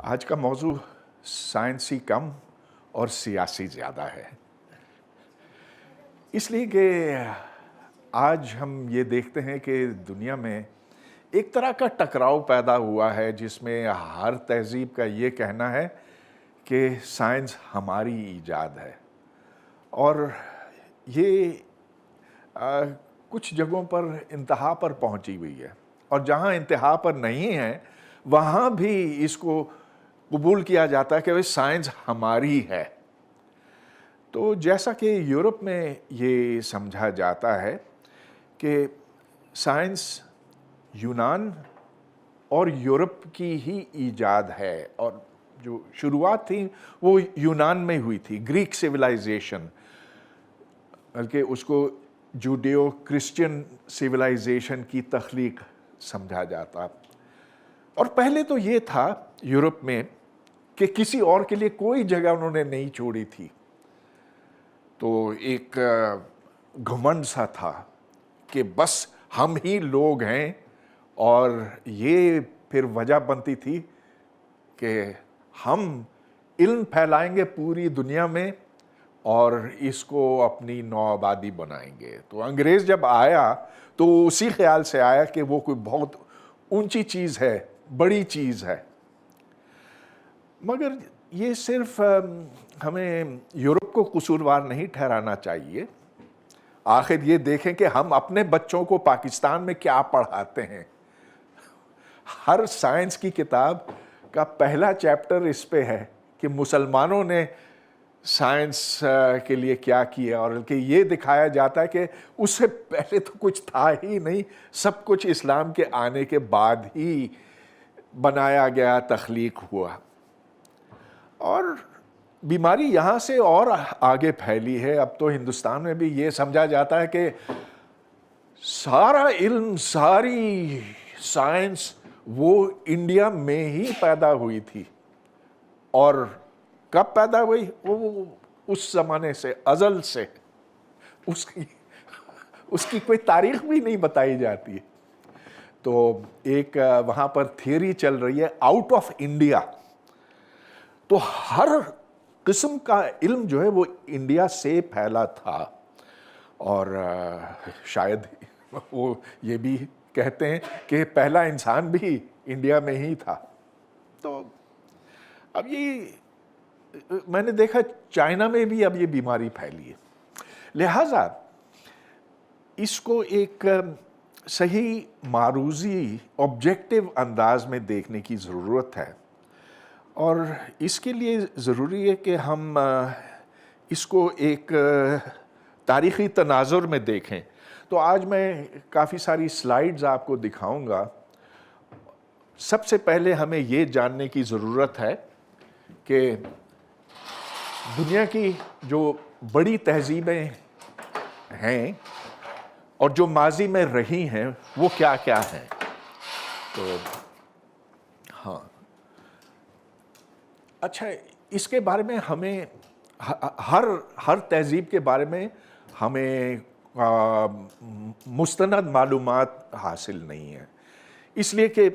आज का मौजू साइंसी कम और सियासी ज़्यादा है। इसलिए कि आज हम ये देखते हैं कि दुनिया में एक तरह का टकराव पैदा हुआ है जिसमें हर तहज़ीब का ये कहना है कि साइंस हमारी ईजाद है। और ये कुछ जगहों पर इंतहा पर पहुंची हुई है, और जहां इंतहा पर नहीं है वहां भी इसको कबूल किया जाता है कि भाई साइंस हमारी है। तो जैसा कि यूरोप में ये समझा जाता है कि साइंस यूनान और यूरोप की ही ईजाद है, और जो शुरुआत थी वो यूनान में हुई थी, ग्रीक सिविलाइजेशन, बल्कि उसको जूडियो क्रिश्चियन सिविलाइजेशन की तख्लीक समझा जाता। और पहले तो ये था यूरोप में कि किसी और के लिए कोई जगह उन्होंने नहीं छोड़ी थी। तो एक घमंड सा था कि बस हम ही लोग हैं, और ये फिर वजह बनती थी कि हम इल्म फैलाएंगे पूरी दुनिया में और इसको अपनी नौआबादी बनाएंगे। तो अंग्रेज़ जब आया तो उसी ख्याल से आया कि वो कोई बहुत ऊंची चीज़ है, बड़ी चीज़ है। मगर ये सिर्फ हमें यूरोप को कसूरवार नहीं ठहराना चाहिए। आखिर ये देखें कि हम अपने बच्चों को पाकिस्तान में क्या पढ़ाते हैं। हर साइंस की किताब का पहला चैप्टर इस पे है कि मुसलमानों ने साइंस के लिए क्या किया, और कि ये दिखाया जाता है कि उससे पहले तो कुछ था ही नहीं, सब कुछ इस्लाम के आने के बाद ही बनाया गया, तख्लीक हुआ। और बीमारी यहाँ से और आगे फैली है। अब तो हिंदुस्तान में भी ये समझा जाता है कि सारा इल्म, सारी साइंस वो इंडिया में ही पैदा हुई थी। और कब पैदा हुई? वो उस ज़माने से, अज़ल से। उसकी कोई तारीख भी नहीं बताई जाती। तो एक वहाँ पर थियरी चल रही है आउट ऑफ इंडिया। तो हर किस्म का इल्म जो है वो इंडिया से फैला था। और शायद वो ये भी कहते हैं कि पहला इंसान भी इंडिया में ही था। तो अब ये मैंने देखा चाइना में भी अब ये बीमारी फैली है। लिहाजा इसको एक सही मारूजी ऑब्जेक्टिव अंदाज में देखने की ज़रूरत है, और इसके लिए ज़रूरी है कि हम इसको एक तारीख़ी तनाज़ुर में देखें। तो आज मैं काफ़ी सारी स्लाइड्स आपको दिखाऊंगा। सबसे पहले हमें ये जानने की ज़रूरत है कि दुनिया की जो बड़ी तहज़ीबें हैं और जो माजी में रही हैं वो क्या क्या हैं। तो हाँ, अच्छा, इसके बारे में हमें हर तहज़ीब के बारे में हमें मुस्तनद मालूमात हासिल नहीं है, इसलिए कि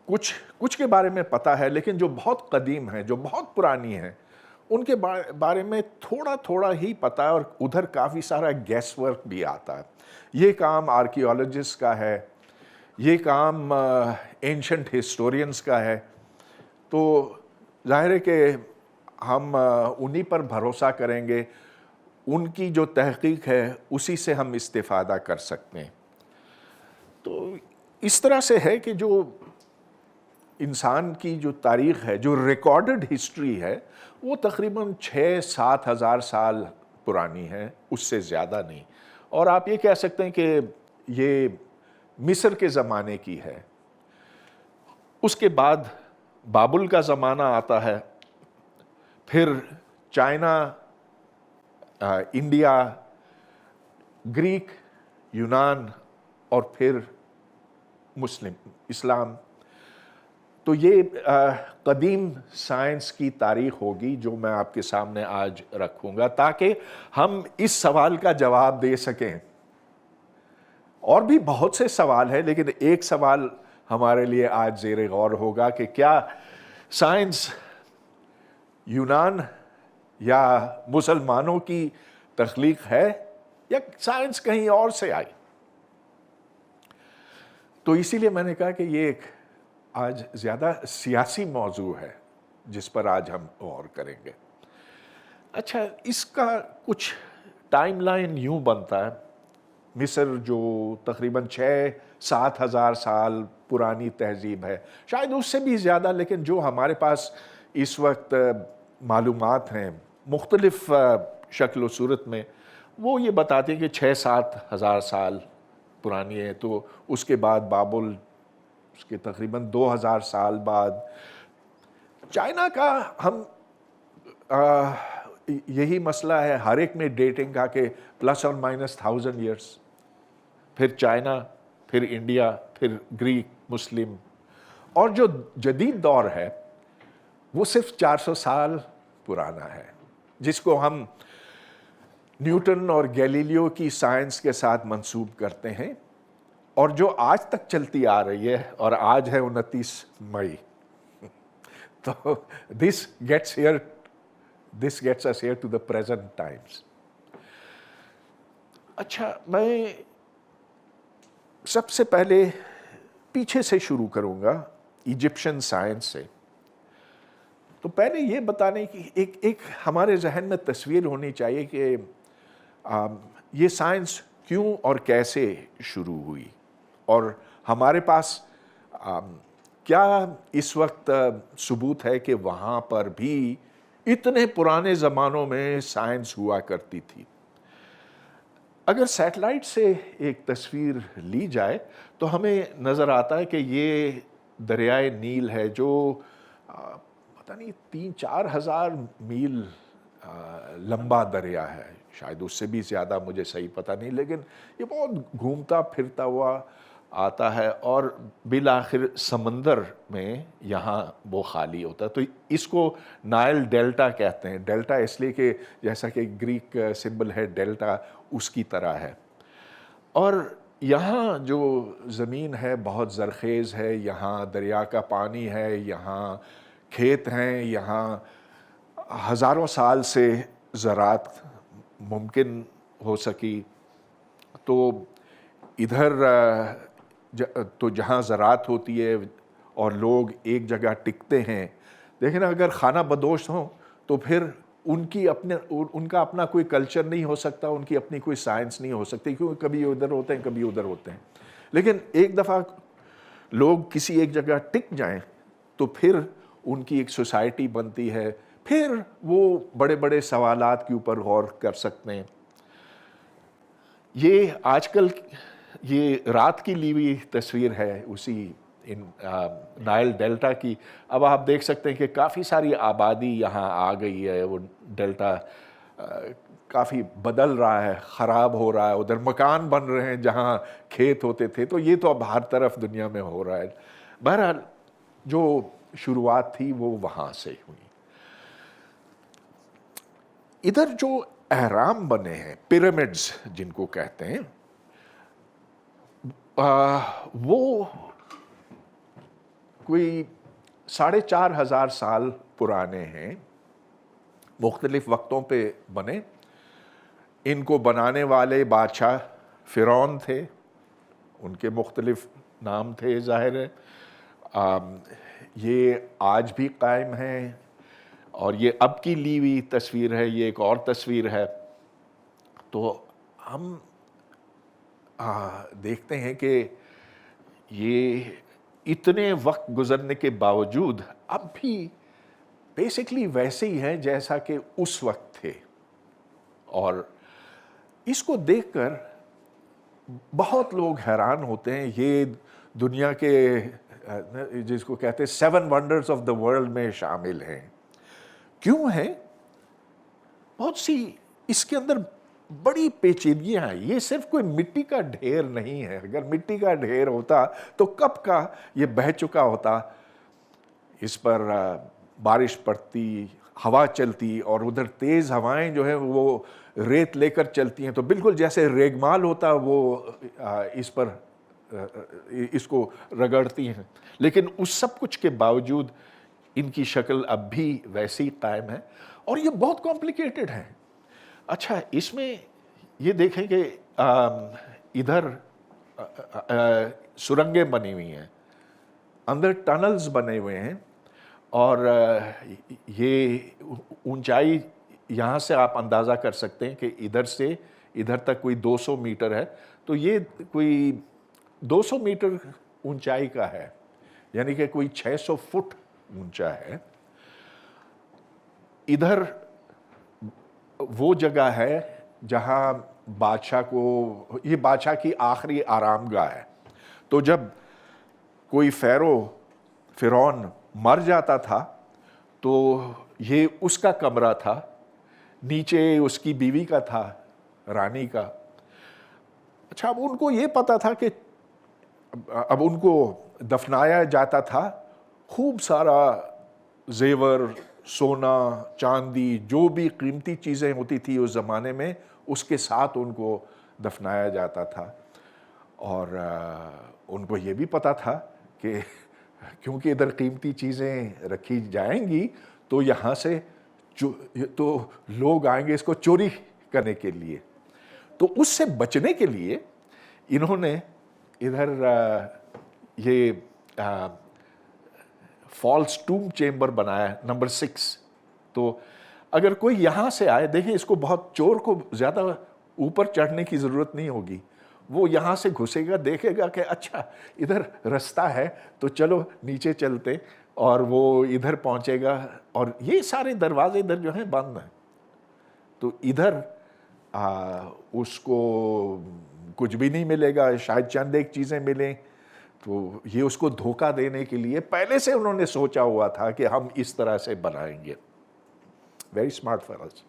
कुछ के बारे में पता है, लेकिन जो बहुत कदीम है, जो बहुत पुरानी है, उनके बारे में थोड़ा थोड़ा ही पता है, और उधर काफ़ी सारा गैस वर्क भी आता है। ये काम आर्कियोलॉजिस्ट का है, ये काम एंशंट हिस्टोरियंस का है। तो ज़ाहिर है कि हम उन्हीं पर भरोसा करेंगे, उनकी जो तहकीक है उसी से हम इस्तिफ़ादा कर सकते हैं। तो इस तरह से है कि जो इंसान की जो तारीख़ है, जो रिकॉर्डेड हिस्ट्री है, वो तकरीबन 6-7 हज़ार साल पुरानी है, उससे ज़्यादा नहीं। और आप ये कह सकते हैं कि ये मिस्र के ज़माने की है। उसके बाद बाबुल का ज़माना आता है, फिर चाइना, इंडिया, ग्रीक, यूनान, और फिर मुस्लिम, इस्लाम। तो ये कदीम साइंस की तारीख़ होगी जो मैं आपके सामने आज रखूँगा, ताकि हम इस सवाल का जवाब दे सकें। और भी बहुत से सवाल हैं, लेकिन एक सवाल ہمارے لیے آج زیر غور ہوگا کہ کیا سائنس یونان یا مسلمانوں کی تخلیق ہے یا سائنس کہیں اور سے آئی. تو اسی لیے میں نے کہا کہ یہ ایک آج زیادہ سیاسی موضوع ہے جس پر آج ہم غور کریں گے. اچھا، اس کا کچھ ٹائم لائن یوں بنتا ہے. مصر جو تقریباً 6-7 ہزار سال پرانی تہذیب ہے، شاید اس سے بھی زیادہ، لیکن جو ہمارے پاس اس وقت معلومات ہیں مختلف شکل و صورت میں، وہ یہ بتاتے ہیں کہ 6-7 ہزار سال پرانی ہے. تو اس کے بعد بابل، اس کے تقریباً 2000 سال بعد چائنا کا. ہم یہی مسئلہ ہے ہر ایک میں ڈیٹنگ کا کہ ±1000 ایئرس. پھر چائنا، پھر انڈیا، پھر گریک، مسلم. اور جو جدید دور ہے وہ صرف 400 سال پرانا ہے، جس کو ہم نیوٹن اور گیلیلیو کی سائنس کے ساتھ منسوب کرتے ہیں، اور جو آج تک چلتی آ رہی ہے. اور آج ہے 29 مئی. تو this gets us here to the present times. اچھا، میں سب سے پہلے پیچھے سے شروع کروں گا، ایجپشن سائنس سے. تو پہلے یہ بتانے کی ایک ہمارے ذہن میں تصویر ہونی چاہیے کہ یہ سائنس کیوں اور کیسے شروع ہوئی، اور ہمارے پاس کیا اس وقت ثبوت ہے کہ وہاں پر بھی اتنے پرانے زمانوں میں سائنس ہوا کرتی تھی. اگر سیٹلائٹ سے ایک تصویر لی جائے تو ہمیں نظر آتا ہے کہ یہ دریائے نیل ہے جو پتہ نہیں 3-4 ہزار میل لمبا دریا ہے، شاید اس سے بھی زیادہ، مجھے صحیح پتہ نہیں، لیکن یہ بہت گھومتا پھرتا ہوا آتا ہے اور بالآخر سمندر میں یہاں وہ خالی ہوتا ہے. تو اس کو نائل ڈیلٹا کہتے ہیں. ڈیلٹا اس لیے کہ جیسا کہ گریک سمبل ہے ڈیلٹا، اس کی طرح ہے. اور یہاں جو زمین ہے بہت زرخیز ہے، یہاں دریا کا پانی ہے، یہاں کھیت ہیں، یہاں ہزاروں سال سے زراعت ممکن ہو سکی. تو ادھر تو جہاں زراعت ہوتی ہے اور لوگ ایک جگہ ٹکتے ہیں، لیکن اگر خانہ بدوش ہوں تو پھر ان کا اپنا کوئی کلچر نہیں ہو سکتا، ان کی اپنی کوئی سائنس نہیں ہو سکتی، کیونکہ کبھی ادھر ہوتے ہیں کبھی ادھر ہوتے ہیں. لیکن ایک دفعہ لوگ کسی ایک جگہ ٹک جائیں تو پھر ان کی ایک سوسائٹی بنتی ہے، پھر وہ بڑے بڑے سوالات کے اوپر غور کر سکتے ہیں. یہ آج کل یہ رات کی لی ہوئی تصویر ہے اسی نائل ڈیلٹا کی. اب آپ دیکھ سکتے ہیں کہ کافی ساری آبادی یہاں آ گئی ہے. وہ ڈیلٹا کافی بدل رہا ہے، خراب ہو رہا ہے، ادھر مکان بن رہے ہیں جہاں کھیت ہوتے تھے. تو یہ تو اب ہر طرف دنیا میں ہو رہا ہے. بہرحال جو شروعات تھی وہ وہاں سے ہوئی. ادھر جو اہرام بنے ہیں، پیرامڈز جن کو کہتے ہیں، وہ کوئی 4,500 سال پرانے ہیں، مختلف وقتوں پہ بنے. ان کو بنانے والے بادشاہ فرعون تھے، ان کے مختلف نام تھے ظاہر ہے. یہ آج بھی قائم ہیں. اور یہ اب کی لی ہوئی تصویر ہے، یہ ایک اور تصویر ہے. تو ہم دیکھتے ہیں کہ یہ اتنے وقت گزرنے کے باوجود اب بھی بیسکلی ویسے ہی ہیں جیسا کہ اس وقت تھے. اور اس کو دیکھ کر بہت لوگ حیران ہوتے ہیں. یہ دنیا کے جس کو کہتے ہیں 7 ونڈرز آف دا ورلڈ میں شامل ہیں. کیوں ہیں؟ بہت سی اس کے اندر بڑی پیچیدگیاں ہیں. یہ صرف کوئی مٹی کا ڈھیر نہیں ہے. اگر مٹی کا ڈھیر ہوتا تو کب کا یہ بہہ چکا ہوتا. اس پر بارش پڑتی، ہوا چلتی، اور ادھر تیز ہوائیں جو ہیں وہ ریت لے کر چلتی ہیں. تو بالکل جیسے ریگمال ہوتا وہ اس پر इसको रगड़ती हैं, लेकिन उस सब कुछ के बावजूद इनकी शक्ल अब भी वैसी ही कायम है और ये बहुत कॉम्प्लिकेटेड है। अच्छा, इसमें ये देखें कि इधर सुरंगें बनी हुई हैं, अंदर टनल्स बने हुए हैं और ये ऊंचाई यहाँ से आप अंदाज़ा कर सकते हैं कि इधर से इधर तक कोई 200 मीटर है, तो ये कोई 200 मीटर ऊंचाई का है, यानी कि कोई 600 फुट ऊंचा है। इधर वो जगह है जहाँ बादशाह को, ये बादशाह की आखिरी आरामगाह है। तो जब कोई फ़िरौन मर जाता था तो ये उसका कमरा था, नीचे उसकी बीवी का था, रानी का। अच्छा, अब उनको ये पता था कि अब उनको दफनाया जाता था, खूब सारा जेवर, सोना, चांदी, जो भी कीमती चीज़ें होती थी उस ज़माने में, उसके साथ उनको दफनाया जाता था। और उनको ये भी पता था कि क्योंकि इधर कीमती चीज़ें रखी जाएंगी तो यहाँ से तो लोग आएंगे इसको चोरी करने के लिए। तो उससे बचने के लिए इन्होंने इधर ये फॉल्स टूम चेम्बर बनाया, नंबर 6। तो अगर कोई यहाँ से आए, देखिए इसको बहुत, चोर को ज़्यादा ऊपर चढ़ने की ज़रूरत नहीं होगी, वो यहाँ से घुसेगा, देखेगा कि अच्छा इधर रास्ता है तो चलो नीचे चलते, और वो इधर पहुँचेगा और ये सारे दरवाजे इधर जो हैं बंद हैं, तो इधर उसको कुछ भी नहीं मिलेगा, शायद चंद एक चीज़ें मिलें। तो ये उसको धोखा देने के लिए पहले से उन्होंने सोचा हुआ था कि हम इस तरह से बनाएंगे। Very smart fellows.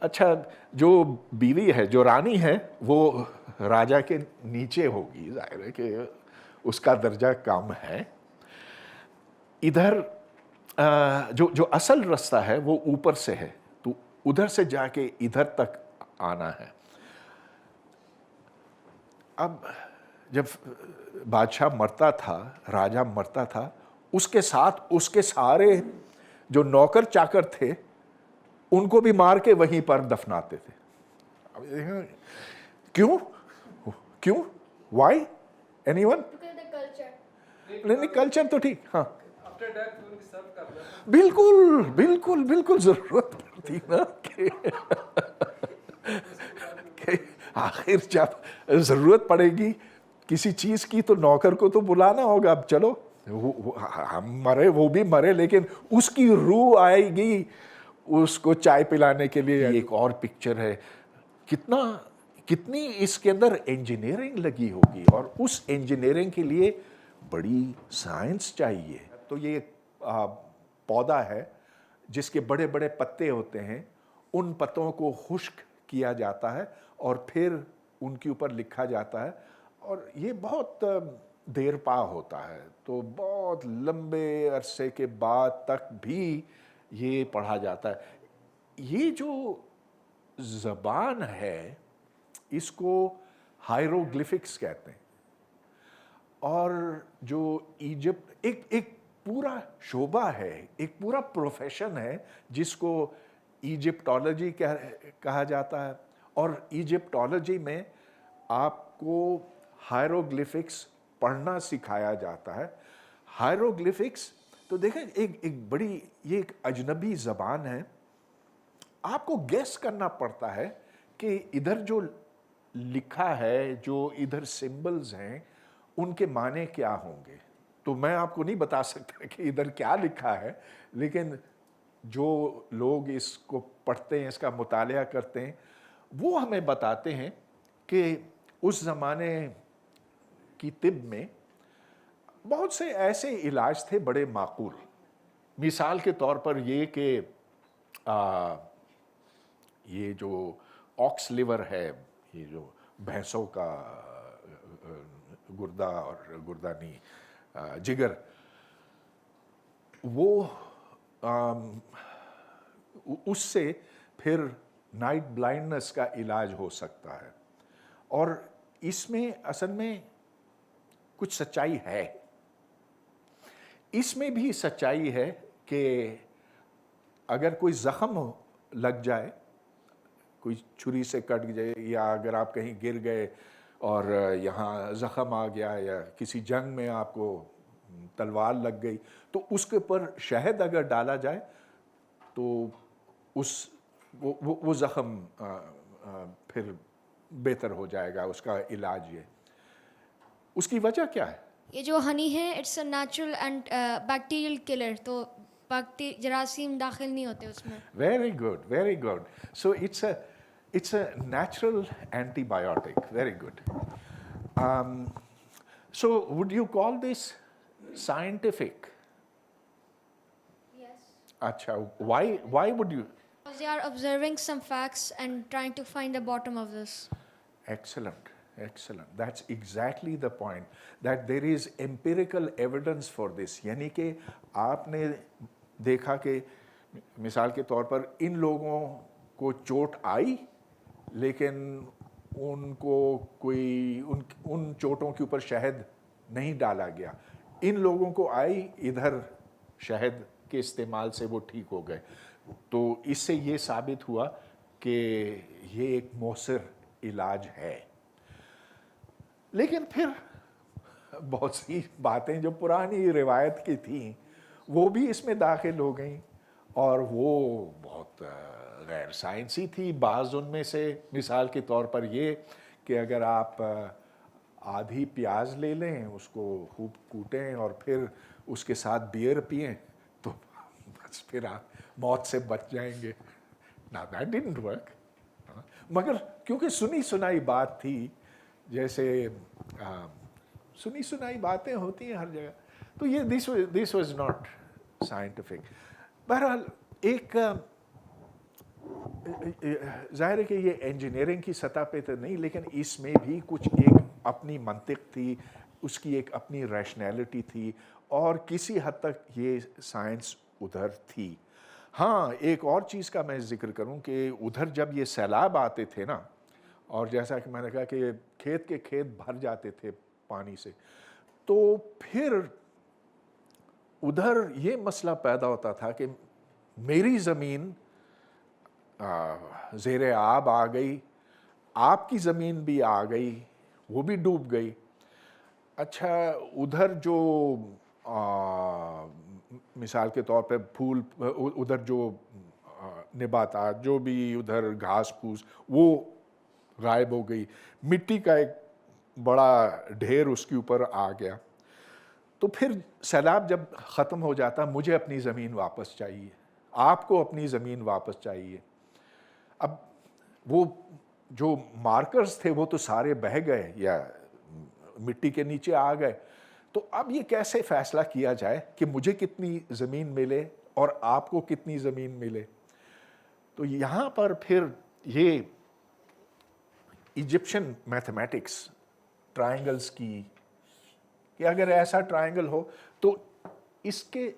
अच्छा, जो बीवी है, जो रानी है, वो राजा के नीचे होगी, जाहिर है कि उसका दर्जा कम है। इधर जो असल रास्ता है वो ऊपर से है, तो उधर से जाके इधर तक आना है। अब जब बादशाह मरता था, राजा मरता था, उसके साथ उसके सारे जो नौकर चाकर थे उनको भी मार के वहीं पर दफनाते थे। अब क्यों क्यों वाई एनीवन? नहीं, कल्चर तो ठीक, हाँ, बिल्कुल बिल्कुल बिल्कुल जरूरत पड़ती ना कि आखिर जब जरूरत पड़ेगी किसी चीज की तो नौकर को तो बुलाना होगा। अब चलो हम मरे, वो भी मरे, लेकिन उसकी रूह आएगी उसको चाय पिलाने के लिए। एक और पिक्चर है, कितनी इसके अंदर इंजीनियरिंग लगी होगी, और उस इंजीनियरिंग के लिए बड़ी साइंस चाहिए। तो ये पौधा है जिसके बड़े बड़े पत्ते होते हैं, उन पत्तों को खुश्क किया जाता है और फिर उनके ऊपर लिखा जाता है, और ये बहुत देर पा होता है, तो बहुत लंबे अरसे के बाद तक भी ये पढ़ा जाता है। ये जो ज़बान है इसको हायरोग्लिफिक्स कहते हैं, और जो इजिप्ट एक पूरा शोबा है, एक पूरा प्रोफेशन है जिसको इजिप्टोलॉजी कहा जाता है। और इजिप्टोलॉजी में आपको हायरोग्लिफिक्स पढ़ना सिखाया जाता है। हायरोग्लिफिक्स तो देखें, एक बड़ी, ये एक अजनबी ज़बान है, आपको गेस करना पड़ता है कि इधर जो लिखा है, जो इधर सिंबल्स हैं, उनके माने क्या होंगे। तो मैं आपको नहीं बता सकता कि इधर क्या लिखा है, लेकिन जो लोग इसको पढ़ते हैं, इसका मुतालिया करते हैं, वो हमें बताते हैं कि उस ज़माने की तिब में बहुत से ऐसे इलाज थे बड़े माकूल। मिसाल के तौर पर ये कि ये जो ऑक्स लिवर है, ये जो भैंसों का गुर्दा और गुर्दानी जिगर, वो उससे फिर नाइट ब्लाइंडनेस का इलाज हो सकता है। और इसमें असल में कुछ सच्चाई है। इसमें भी सच्चाई है कि अगर कोई ज़ख्म लग जाए, कोई छुरी से कट जाए, या अगर आप कहीं गिर गए और यहाँ ज़ख्म आ गया, या किसी जंग में आपको तलवार लग गई, तो उसके ऊपर शहद अगर डाला जाए तो वो ज़ख्म फिर बेहतर हो जाएगा, उसका इलाज ये। उसकी वजह क्या है? ये जो हनी है it's a natural and bacterial killer, तो जरासीम दाखिल नहीं होते उसमें। Very good, very good. So it's a natural antibiotic. Very good. So would you call this scientific? Yes. Acha, why would you? Because they are observing some facts and trying to find the bottom of this. Excellent, excellent. That's exactly the point. That there is empirical evidence for this. यानी कि आपने देखा कि मिसाल के तौर पर इन लोगों को चोट आई, लेकिन उनको कोई उन चोटों के ऊपर शहद नहीं डाला गया। इन लोगों को आई, इधर शहद के इस्तेमाल से वो ठीक हो गए। तो इससे ये साबित हुआ कि ये एक मौसर इलाज है। लेकिन फिर बहुत सी बातें जो पुरानी रिवायत की थी वो भी इसमें दाखिल हो गई, और वो बहुत गैर साइंसी थी। बाज़ उनमें से मिसाल के तौर पर ये कि अगर आप आधी प्याज ले लें, उसको खूब कूटें और फिर उसके साथ बियर पिएं, तो बस फिर आप मौत से बच जाएंगे। ना दैट डिडंट वर्क। मगर क्योंकि सुनी सुनाई बात थी, जैसे सुनी सुनाई बातें होती हैं हर जगह, तो ये दिस वाज नॉट साइंटिफिक। बहरहाल एक जाहिर है कि ये इंजीनियरिंग की सतह पे तो नहीं, लेकिन इसमें भी कुछ एक अपनी मंतिक थी, उसकी एक अपनी रैशनैलिटी थी, और किसी हद तक ये साइंस उधर थी। हाँ, एक और चीज़ का मैं जिक्र करूं कि उधर जब ये सैलाब आते थे ना, और जैसा कि मैंने कहा कि खेत के खेत भर जाते थे पानी से, तो फिर उधर ये मसला पैदा होता था कि मेरी ज़मीन ज़ेरे आब आ गई, आपकी ज़मीन भी आ गई, वो भी डूब गई। अच्छा, उधर जो मिसाल के तौर पे फूल, उधर जो निबातात, जो भी उधर घास फूस, वो गायब हो गई, मिट्टी का एक बड़ा ढेर उसके ऊपर आ गया। तो फिर सैलाब जब ख़त्म हो जाता, मुझे अपनी ज़मीन वापस चाहिए, आपको अपनी ज़मीन वापस चाहिए। अब वो जो मार्कर्स थे वो तो सारे बह गए या मिट्टी के नीचे आ गए, तो अब ये कैसे फैसला किया जाए कि मुझे कितनी ज़मीन मिले और आपको कितनी ज़मीन मिले? तो यहाँ पर फिर ये इजिप्शियन मैथमेटिक्स ट्रायंगल्स की, कि अगर ऐसा ट्रायंगल हो तो इसके,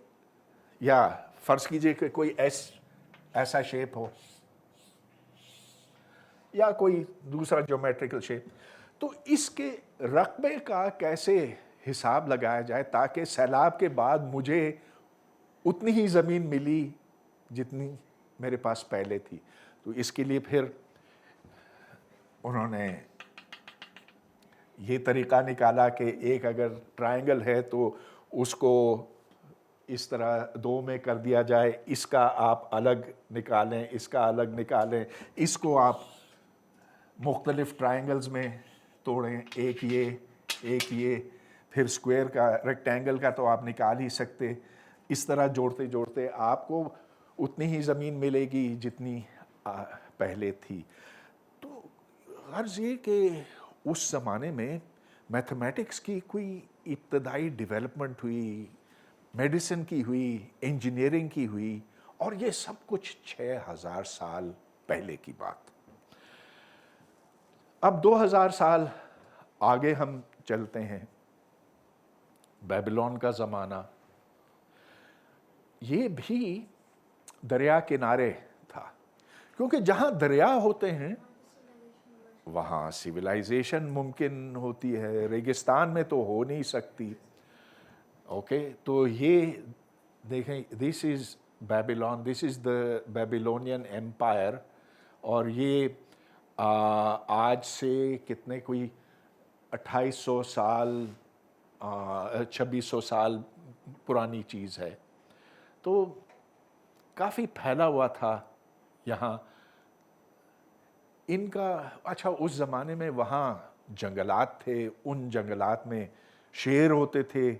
या फर्ज कीजिए कि कोई ऐसा शेप हो या कोई दूसरा ज्योमेट्रिकल शेप, तो इसके रकबे का कैसे हिसाब लगाया जाए ताकि सैलाब के बाद मुझे उतनी ही ज़मीन मिली जितनी मेरे पास पहले थी। तो इसके लिए फिर उन्होंने ये तरीक़ा निकाला कि एक अगर ट्रायंगल है तो उसको इस तरह दो में कर दिया जाए, इसका आप अलग निकालें, इसका अलग निकालें, इसको आप मुख्तलिफ ट्रायंगल्स में तोड़ें, एक ये, फिर स्क्वायर का, रेक्टेंगल का तो आप निकाल ही सकते। इस तरह जोड़ते जोड़ते आपको उतनी ही ज़मीन मिलेगी जितनी पहले थी। तो गर्ज़ ये कि उस ज़माने में मैथमेटिक्स की कोई इब्तदाई डेवलपमेंट हुई, मेडिसिन की हुई, इंजीनियरिंग की हुई, और ये सब कुछ 6000 साल पहले की बात। अब 2000 साल आगे हम चलते हैं, बेबीलोन का ज़माना, ये भी दरिया किनारे था, क्योंकि जहाँ दरिया होते हैं वहाँ सिविलाइजेशन मुमकिन होती है, रेगिस्तान में तो हो नहीं सकती। ओके, तो ये देखें, this is Babylon, this is the Babylonian empire, और ये आज से कितने, कोई 2800 साल 2600 साल पुरानी चीज़ है। तो काफ़ी फैला हुआ था यहाँ इनका। अच्छा, उस ज़माने में वहाँ जंगलात थे, उन जंगलात में शेर होते थे,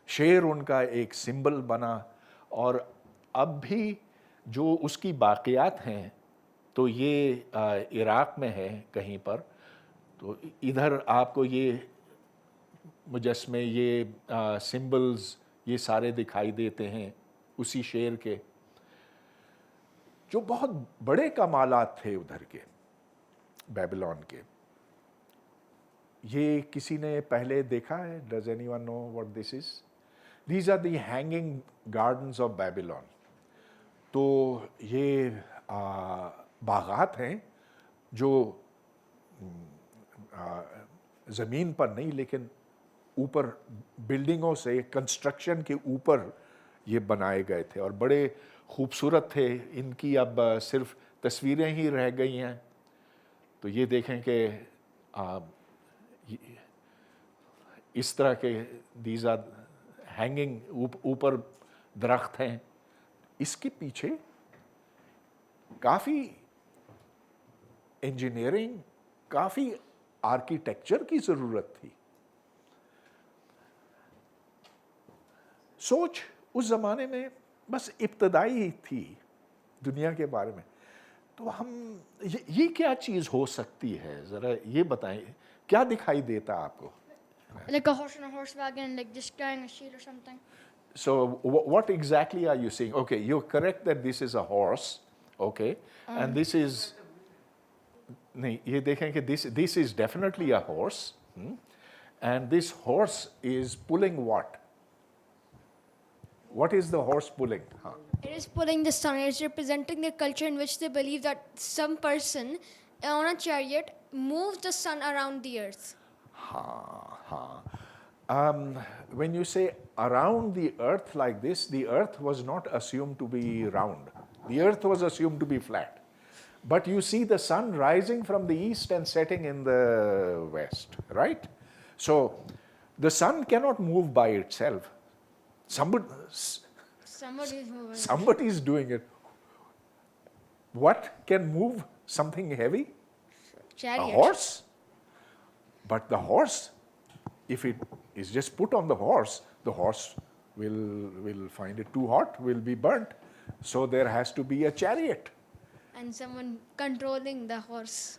शेर उनका एक सिंबल बना। और अब भी जो उसकी बाक़ियात हैं, तो ये इराक़ में है कहीं पर, तो इधर आपको ये मुजस्मे, ये सिंबल्स, ये सारे दिखाई देते हैं उसी शेर के, जो बहुत बड़े कमालात थे उधर के, बेबीलोन के। ये किसी ने पहले देखा है? Does anyone know what this is? These are the hanging gardens of Babylon. तो ये बागात हैं जो ज़मीन पर नहीं, लेकिन ऊपर बिल्डिंगों से, कंस्ट्रक्शन के ऊपर ये बनाए गए थे, और बड़े खूबसूरत थे। इनकी अब सिर्फ तस्वीरें ही रह गई हैं। तो ये देखें कि इस तरह के दीज आर हैंगिंग, ऊपर दरख्त हैं। इसके पीछे काफ़ी इंजीनियरिंग, काफ़ी आर्किटेक्चर की ज़रूरत थी। सोच उस ज़माने में बस इब्तदाई थी दुनिया के बारे में। तो हम ये क्या चीज़ हो सकती है, ज़रा ये बताएं, क्या दिखाई देता आपको? Like a horse and a horse wagon, like just carrying a sheet or something. So what exactly are you seeing? Okay, you're correct that this is a horse, okay, and this is, नहीं, ये देखें कि this is definitely a horse, and this horse is pulling what? What is the horse pulling? हाँ. It is pulling the sun. It is representing the culture in which they believe that some person on a chariot moves the sun around the earth. When you say around the earth like this, the earth was not assumed to be round. The earth was assumed to be flat. But you see the sun rising from the east and setting in the west, right? So the sun cannot move by itself. Somebody Somebody is moving. Somebody is doing it. What can move something heavy? Chariot. A horse. But the horse, if it is just put on the horse will find it too hot, will be burnt. So there has to be a chariot. And someone controlling the horse.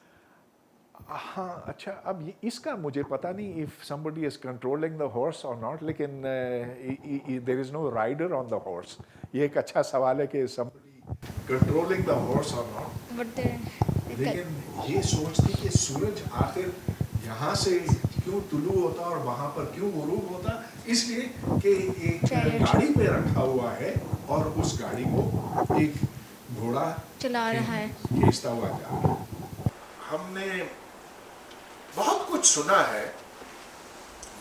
हाँ, अच्छा, अब इसका मुझे पता नहीं if somebody is controlling the horse or not, लेकिन there is no rider on the horse. ये एक अच्छा सवाल है कि somebody controlling the horse or not. But लेकिन ये सोचती कि सूरज आखिर यहाँ से क्यों तुलू होता और वहाँ पर क्यों गुरूब होता, इसलिए कि एक गाड़ी पे रखा हुआ है और उस गाड़ी को एक घोड़ा चला रहा है, खींचता हुआ जा रहा है। हमने बहुत कुछ सुना है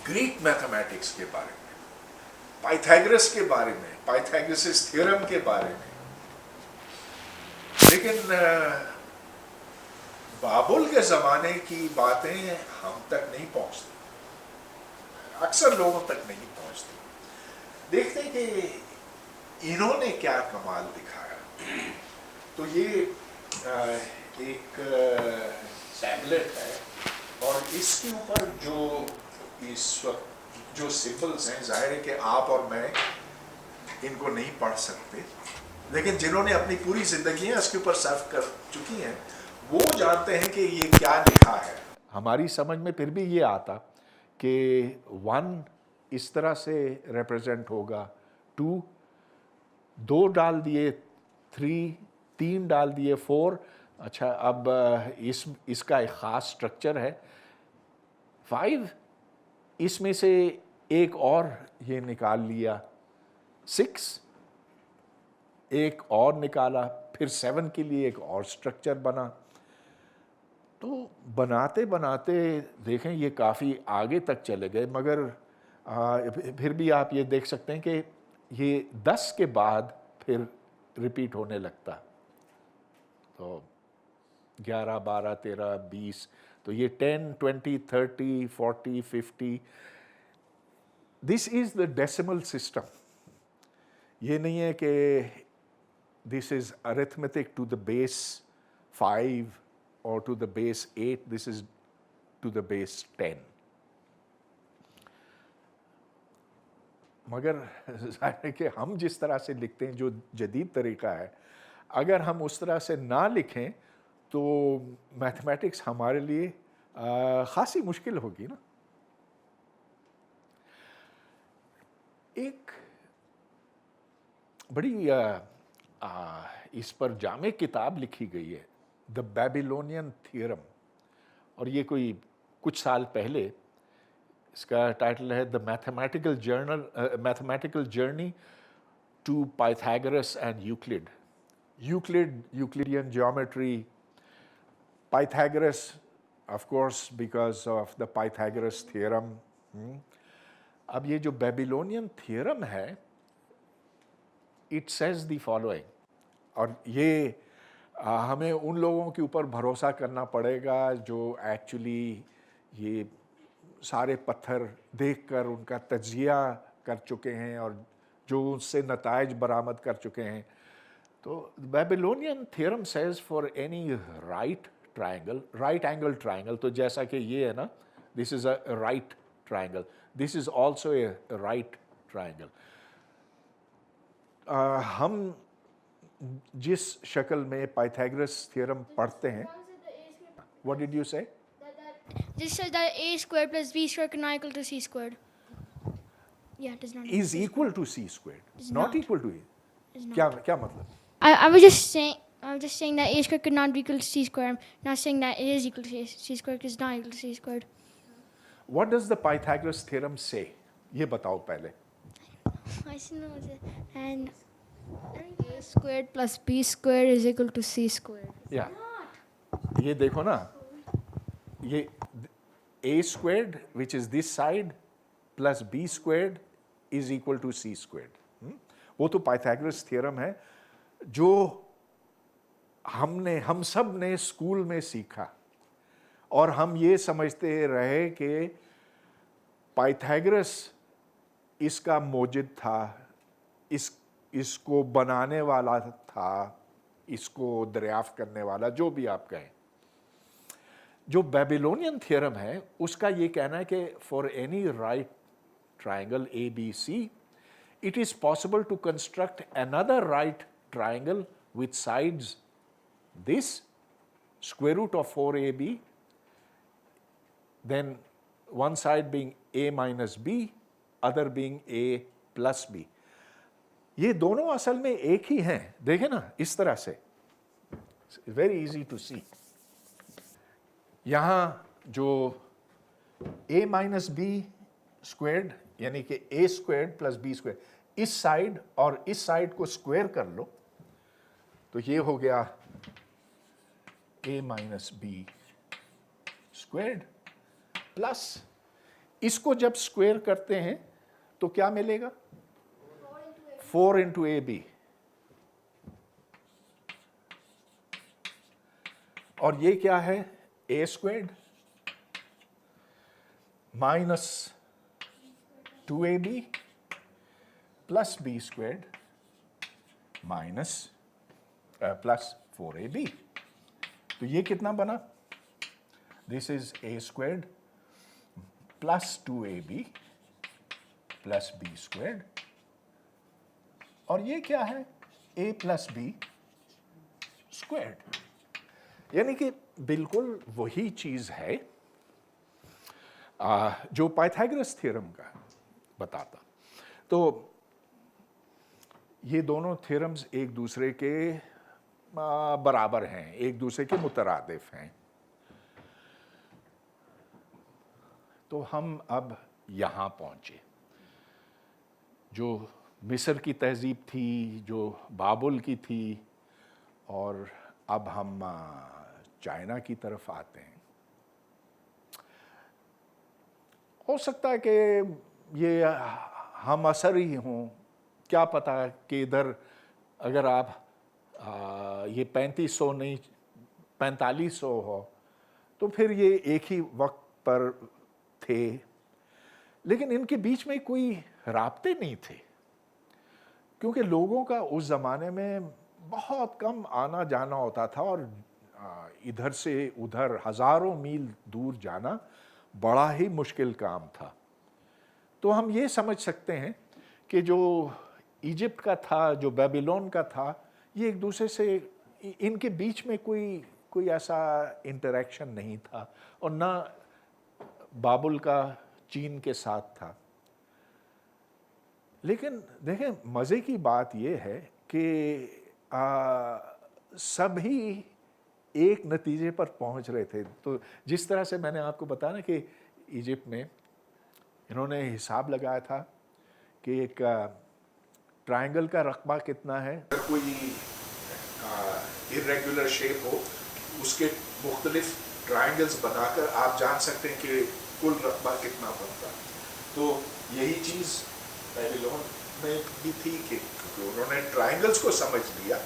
ग्रीक मैथमेटिक्स के बारे में, पाइथागोरस के बारे में, पाइथागोरस थ्योरम के बारे में, लेकिन बाबुल के ज़माने की बातें हम तक नहीं पहुंचती, अक्सर लोगों तक नहीं पहुंचती। देखते हैं कि इन्होंने क्या कमाल दिखाया। तो ये एक टैबलेट है और इसके ऊपर जो इस वक्त जो सिंबल्स हैं, जाहिर है कि आप और मैं इनको नहीं पढ़ सकते, लेकिन जिन्होंने अपनी पूरी ज़िंदगी इसके ऊपर सर्व कर चुकी हैं वो जानते हैं कि ये क्या लिखा है। हमारी समझ में फिर भी ये आता कि 1 इस तरह से रिप्रेजेंट होगा, 2 डाल दिए, 3 डाल दिए, 4। अच्छा, अब इसका एक ख़ास स्ट्रक्चर है। 5 इसमें से एक और ये निकाल लिया, 6 एक और निकाला, फिर 7 के लिए एक और स्ट्रक्चर बना। تو بناتے بناتے دیکھیں یہ کافی آگے تک چلے گئے، مگر پھر بھی آپ یہ دیکھ سکتے ہیں کہ یہ 10 کے بعد پھر ریپیٹ ہونے لگتا، تو 11 12 13 20، تو یہ 10 20 30 40 50، دس از دا ڈیسیمل سسٹم. یہ نہیں ہے کہ دس از arithmetic ٹو دا بیس 5 اور to the base 8، this is to the بیس 10. مگر ظاہر ہے کہ ہم جس طرح سے لکھتے ہیں، جو جدید طریقہ ہے، اگر ہم اس طرح سے نہ لکھیں تو میتھمیٹکس ہمارے لیے خاصی مشکل ہوگی نا. ایک بڑی اس پر جامع کتاب لکھی گئی ہے، دا بیبیلونین تھیورم، اور یہ کوئی کچھ سال پہلے، اس کا ٹائٹل ہے the mathematical journey to Pythagoras and Euclid. Euclidean geometry, Pythagoras of course because of the Pythagoras theorem. اب یہ جو بیبیلونین تھیورم ہے، اٹ سیز دی فالوئنگ، اور یہ ہمیں ان لوگوں کے اوپر بھروسہ کرنا پڑے گا جو ایکچولی یہ سارے پتھر دیکھ کر ان کا تجزیہ کر چکے ہیں اور جو اس سے نتائج برآمد کر چکے ہیں. تو Babylonian theorem says for any right angle triangle, تو جیسا کہ یہ ہے نا، this is a right triangle, this is also a right triangle. ہم جس شکل میں پائتھاگورس تھیورم پڑھتے ہیں، what did you say? This says that a squared plus b squared cannot equal to c squared. Yeah, it does not. Is equal to c squared, Is not not. equal to e. Is not. کیا مطلب؟ I was just saying that a squared could not be equal to c squared. I'm not saying that it is equal to c squared, because it's not equal to c squared. What does the Pythagoras theorem say? یہ بتاؤ پہلے. I should know it. And a squared plus b squared is equal to c squared. Yeah. یہ دیکھو نا، یہ a squared which is this side plus b squared is equal to c squared. وہ تو پائتھاگورس theorem ہے جو ہم سب نے اسکول میں سیکھا، اور ہم یہ سمجھتے رہے کہ پائتھاگورس اس کا موجد تھا، اس کو بنانے والا تھا، اس کو دریافت کرنے والا، جو بھی آپ کہیں. جو بیبیلونین تھیورم ہے اس کا یہ کہنا ہے کہ for any right triangle A B C it is possible to construct another right triangle with sides this square root of 4ab, then one side being a minus b, other being a plus b. یہ دونوں اصل میں ایک ہی ہیں، دیکھیں نا اس طرح سے، very easy to see. یہاں جو a minus b squared یعنی کہ a squared plus b squared، us side اور اس سائڈ کو اسکوائر کر لو تو یہ ہو گیا a minus b squared plus اس کو جب اسکوائر کرتے ہیں تو کیا ملے گا؟ 4 into ab، اور یہ کیا ہے؟ a squared minus 2ab plus b squared minus plus 4ab. تو یہ کتنا بنا؟ This is a squared plus 2ab plus b squared، اور یہ کیا ہے؟ a plus b squared. یعنی کہ بالکل وہی چیز ہے جو پائتھاگورس تھیورم کا بتاتا. تو یہ دونوں تھیورمز ایک دوسرے کے برابر ہیں، ایک دوسرے کے مترادف ہیں. تو ہم اب یہاں پہنچے، جو مصر کی تہذیب تھی، جو بابل کی تھی، اور اب ہم चाइना की तरफ आते हैं। हो सकता है कि ये हम असर ही हों, क्या पता कि इधर अगर आप ये 3500 नहीं 4500 हो तो फिर ये एक ही वक्त पर थे, लेकिन इनके बीच में कोई राब्ते नहीं थे, क्योंकि लोगों का उस ज़माने में बहुत कम आना जाना होता था और इधर से उधर हज़ारों मील दूर जाना बड़ा ही मुश्किल काम था। तो हम ये समझ सकते हैं कि जो इजिप्ट का था, जो बेबीलोन का था, ये एक दूसरे से इनके बीच में कोई ऐसा इंटरेक्शन नहीं था, और ना बाबुल का चीन के साथ था। लेकिन देखें, मज़े की बात ये है कि सभी एक नतीजे पर पहुंच रहे थे। तो जिस तरह से मैंने आपको बताया ना कि इजिप्ट में इन्होंने हिसाब लगाया था कि एक ट्रायंगल का रकबा कितना है, अगर कोई इरेगुलर शेप हो, उसके मुख्तलिफ ट्रायंगल्स बनाकर आप जान सकते हैं कि कुल रकबा कितना बनता है। तो यही चीज़ बेबीलोन में भी थी कि उन्होंने ट्रायंगल्स को समझ लिया,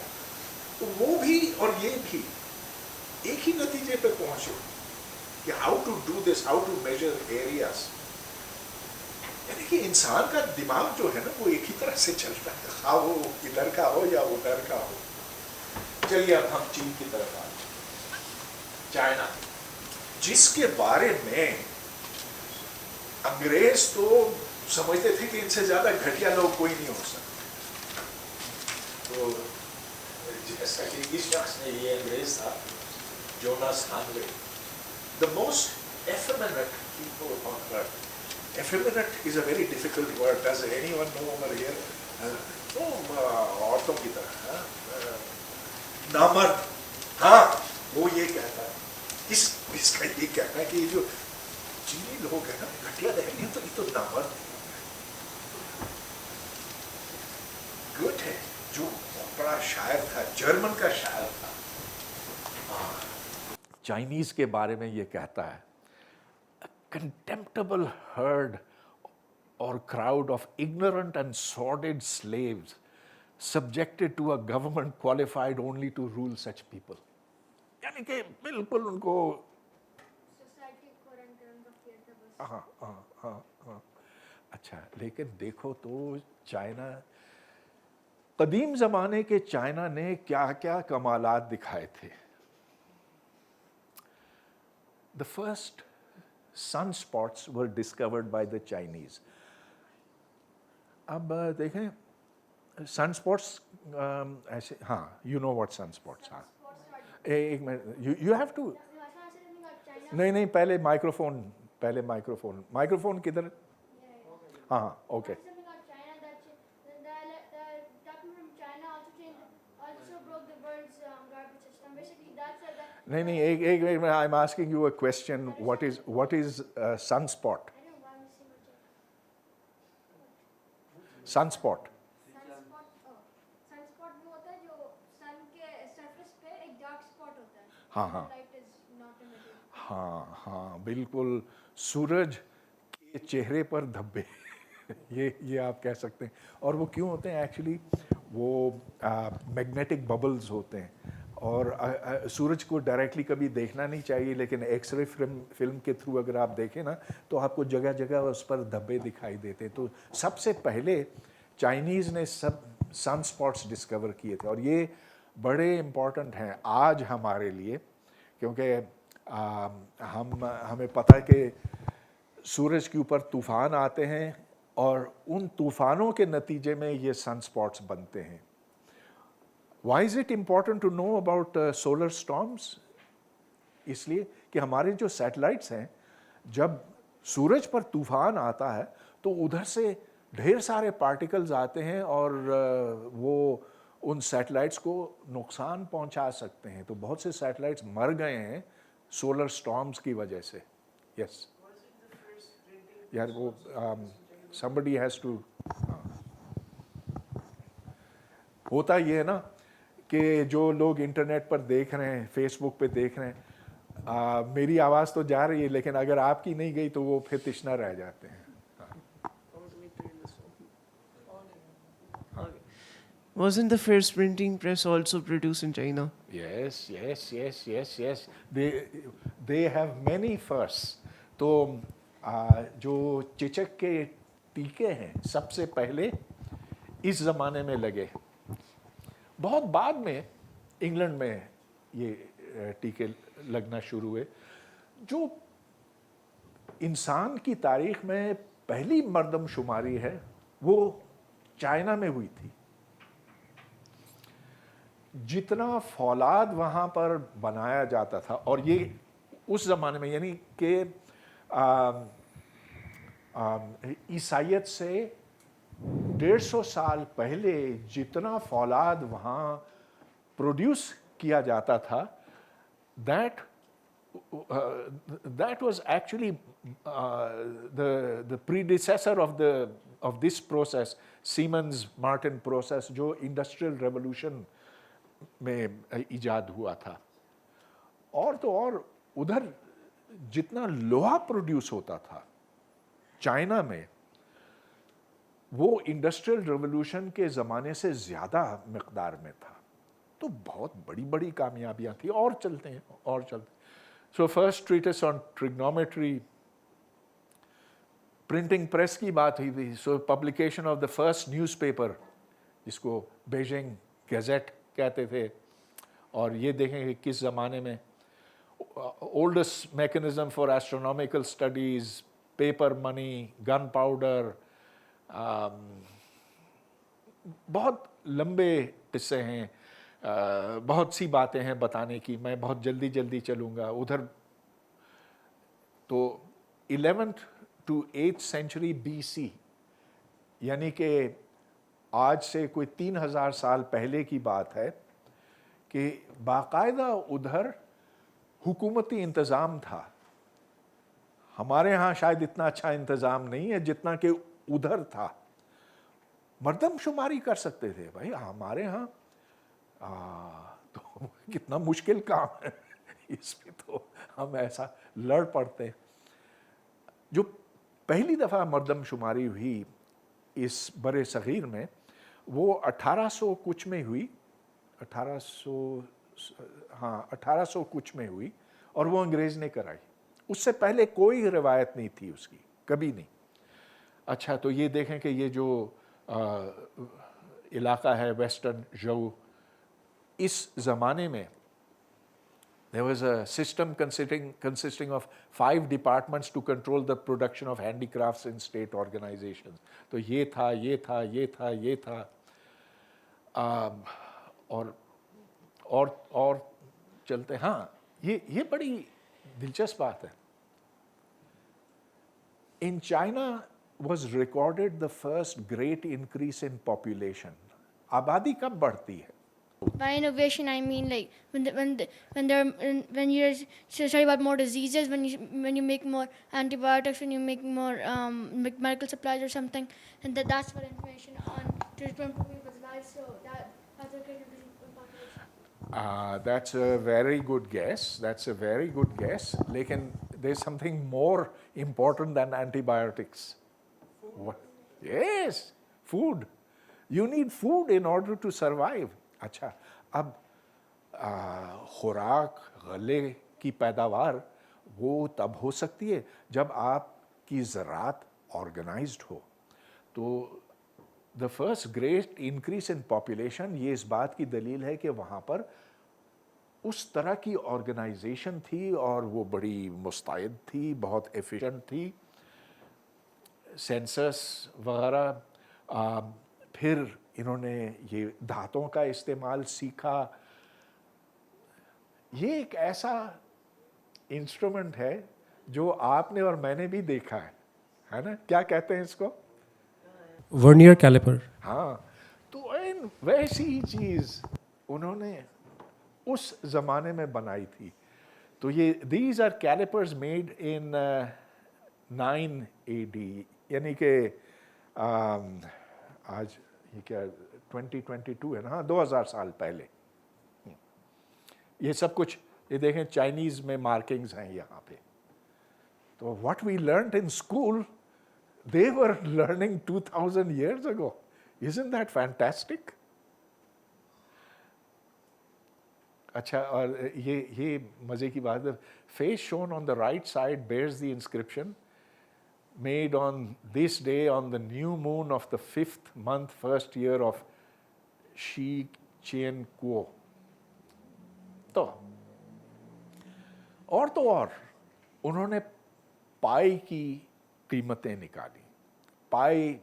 तो वो भी और ये भी एक ही नतीजे पे पहुंचे कि how to do this, how to measure areas. यानी कि इंसान का दिमाग जो है ना, वो एक ही तरह से चलता है, हाँ वो इधर का हो या उधर का हो। चलिए अब हम चीन की तरफ आते हैं। चाइना, जिसके बारे में अंग्रेज तो समझते थे कि इनसे ज्यादा घटिया लोग कोई नहीं हो सकते। तो जैसा कि इस शख्स ने, ये अंग्रेज था, Jonas Hanway, the most effeminate people on earth. Effeminate is a very difficult word. Does anyone know over here? औरतों की तरह नामर्द, हाँ वो ये कहता है, इसका ये कहना है कि जो चीनी लोग हैं ना, घटिया देखेंगे तो ये तो नामर्द गुड है। जो बड़ा शायर था, जर्मन का शायर था, चाइनीज के बारे में ये कहता है, contemptible herd or crowd of ignorant and sordid slaves subjected to a government qualified only to rule such people. यानी कि बिल्कुल उनको हाँ। अच्छा, लेकिन देखो तो चाइना, कदीम ज़माने के चाइना ने क्या क्या कमालात दिखाए थे। The first sunspots were discovered by the Chinese. अब देखें sunspots ऐसे, हाँ, you know what sunspots are. एक मिनट, you have to. नहीं, पहले माइक्रोफोन किधर? हाँ, okay. नहीं, एक minute, I'm asking you a question. What is sunspot? Sunspot. Sunspot वो होता है जो सन के सरफेस पे एक डार्क स्पॉट होता है। हाँ। Light is not emitted. हाँ, बिल्कुल सूरज के चेहरे पर धब्बे ये आप कह सकते हैं। और वो क्यों होते हैं? एक्चुअली वो मैग्नेटिक बबल्स होते हैं, और सूरज को डायरेक्टली कभी देखना नहीं चाहिए, लेकिन एक्सरे फिल्म के थ्रू अगर आप देखें ना, तो आपको जगह जगह उस पर धब्बे दिखाई देते हैं। तो सबसे पहले चाइनीज़ ने सब सन स्पॉट्स डिस्कवर किए थे, और ये बड़े इम्पॉर्टेंट हैं आज हमारे लिए, क्योंकि हमें पता है कि सूरज के ऊपर तूफ़ान आते हैं, और उन तूफ़ानों के नतीजे में ये सन स्पॉट्स बनते हैं। Why is it important to know about solar storms? इसलिए कि हमारे जो सैटेलाइट्स हैं, जब सूरज पर तूफान आता है तो उधर से ढेर सारे पार्टिकल्स आते हैं, और वो उन सैटेलाइट्स को नुकसान पहुंचा सकते हैं। तो बहुत से सैटेलाइट्स मर गए हैं सोलर स्टॉर्म्स की वजह से। यस यार, वो somebody has to, होता ये है ना कि जो लोग इंटरनेट पर देख रहे हैं, फेसबुक पे देख रहे हैं, میری آواز تو جا رہی ہے لیکن اگر آپ کی نہیں گئی تو وہ پھر تشنا رہ جاتے ہیں. Wasn't the first printing press also produced in China? Yes. They have many firsts. تو جو چچک کے ٹیکے ہیں سب سے پہلے اس زمانے میں لگے. بہت بعد میں انگلینڈ میں یہ ٹیکے لگنا شروع ہوئے. جو انسان کی تاریخ میں پہلی مردم شماری ہے وہ چائنا میں ہوئی تھی. جتنا فولاد وہاں پر بنایا جاتا تھا اور یہ اس زمانے میں یعنی کہ عیسائیت سے 150 سال پہلے جتنا فولاد وہاں پروڈیوس کیا جاتا تھا that was actually the predecessor of this process, Siemens Martin process, جو انڈسٹریل ریولوشن میں ایجاد ہوا تھا. اور تو اور ادھر جتنا لوہا پروڈیوس ہوتا تھا چائنا میں وہ انڈسٹریل ریولوشن کے زمانے سے زیادہ مقدار میں تھا. تو بہت بڑی بڑی کامیابیاں تھیں اور چلتے ہیں. So first treatise on trigonometry, printing press کی بات ہوئی تھی. So publication of the first newspaper جس کو بیجنگ گیزٹ کہتے تھے. اور یہ دیکھیں کہ کس زمانے میں oldest mechanism for astronomical studies, paper money, gunpowder, بہت لمبے قصے ہیں, بہت سی باتیں ہیں بتانے کی. میں بہت جلدی چلوں گا ادھر. تو 11th to 8th century BC یعنی کہ آج سے کوئی 3000 سال پہلے کی بات ہے کہ باقاعدہ ادھر حکومتی انتظام تھا. ہمارے ہاں شاید اتنا اچھا انتظام نہیں ہے جتنا کہ ادھر تھا. مردم شماری کر سکتے تھے بھائی. ہمارے ہاں تو کتنا مشکل کام ہے, اس پہ تو ہم ایسا لڑ پڑتے. جو پہلی دفعہ مردم شماری ہوئی اس برِ صغیر میں وہ 1800 کچھ میں ہوئی. 1800 کچھ میں ہوئی اور وہ انگریز نے کرائی. اس سے پہلے کوئی روایت نہیں تھی اس کی, کبھی نہیں. اچھا تو یہ دیکھیں کہ یہ جو علاقہ ہے ویسٹرن جو, اس زمانے میں there was a system consisting of 5 departments to control the production of handicrafts in state organizations. تو یہ تھا. اور چلتے. ہاں یہ بڑی دلچسپ بات ہے. In China was recorded the first great increase in population. آبادی کب بڑھتی ہے؟ By innovation, I mean like when you're sorry about more diseases, when you make more antibiotics, when you make more medical supplies or something, and that's what innovation on to improve people's lives. So that's a great population. That's a very good guess. لیکن there's something more important than antibiotics. What? Yes, food. You need food in order to survive. اچھا اب خوراک غلے کی پیداوار وہ تب ہو سکتی ہے جب آپ کی زراعت آرگنائزڈ ہو. تو the first great increase in population یہ اس بات کی دلیل ہے کہ وہاں پر اس طرح کی آرگنائزیشن تھی اور وہ بڑی مستعد تھی, بہت ایفیشنٹ تھی. سینسس وغیرہ. پھر انہوں نے یہ دھاتوں کا استعمال سیکھا. یہ ایک ایسا انسٹرومنٹ ہے جو آپ نے اور میں نے بھی دیکھا ہے نا. کیا کہتے ہیں اس کو؟ ورنیئر کیلیپر. ہاں. تو ویسی چیز انہوں نے اس زمانے میں بنائی تھی. تو یہ these are callipers made in 9 AD یعنی کہ آج یہ کیا 2022 ہے نا, 2000 سال پہلے. یہ سب کچھ ये देखें चाइनीज़ में मार्किंग्स हैं यहाँ पे. तो what we learned in school, they were learning 2000 years ago. Isn't that fantastic? अच्छा, और ये मज़े की बात है. Face shown on the right side bears the inscription, made on this day on the new moon of the 5th month, 1st year of Shi Qian Kuo. तो और उन्होंने पाई की कीमतें निकाली. पाई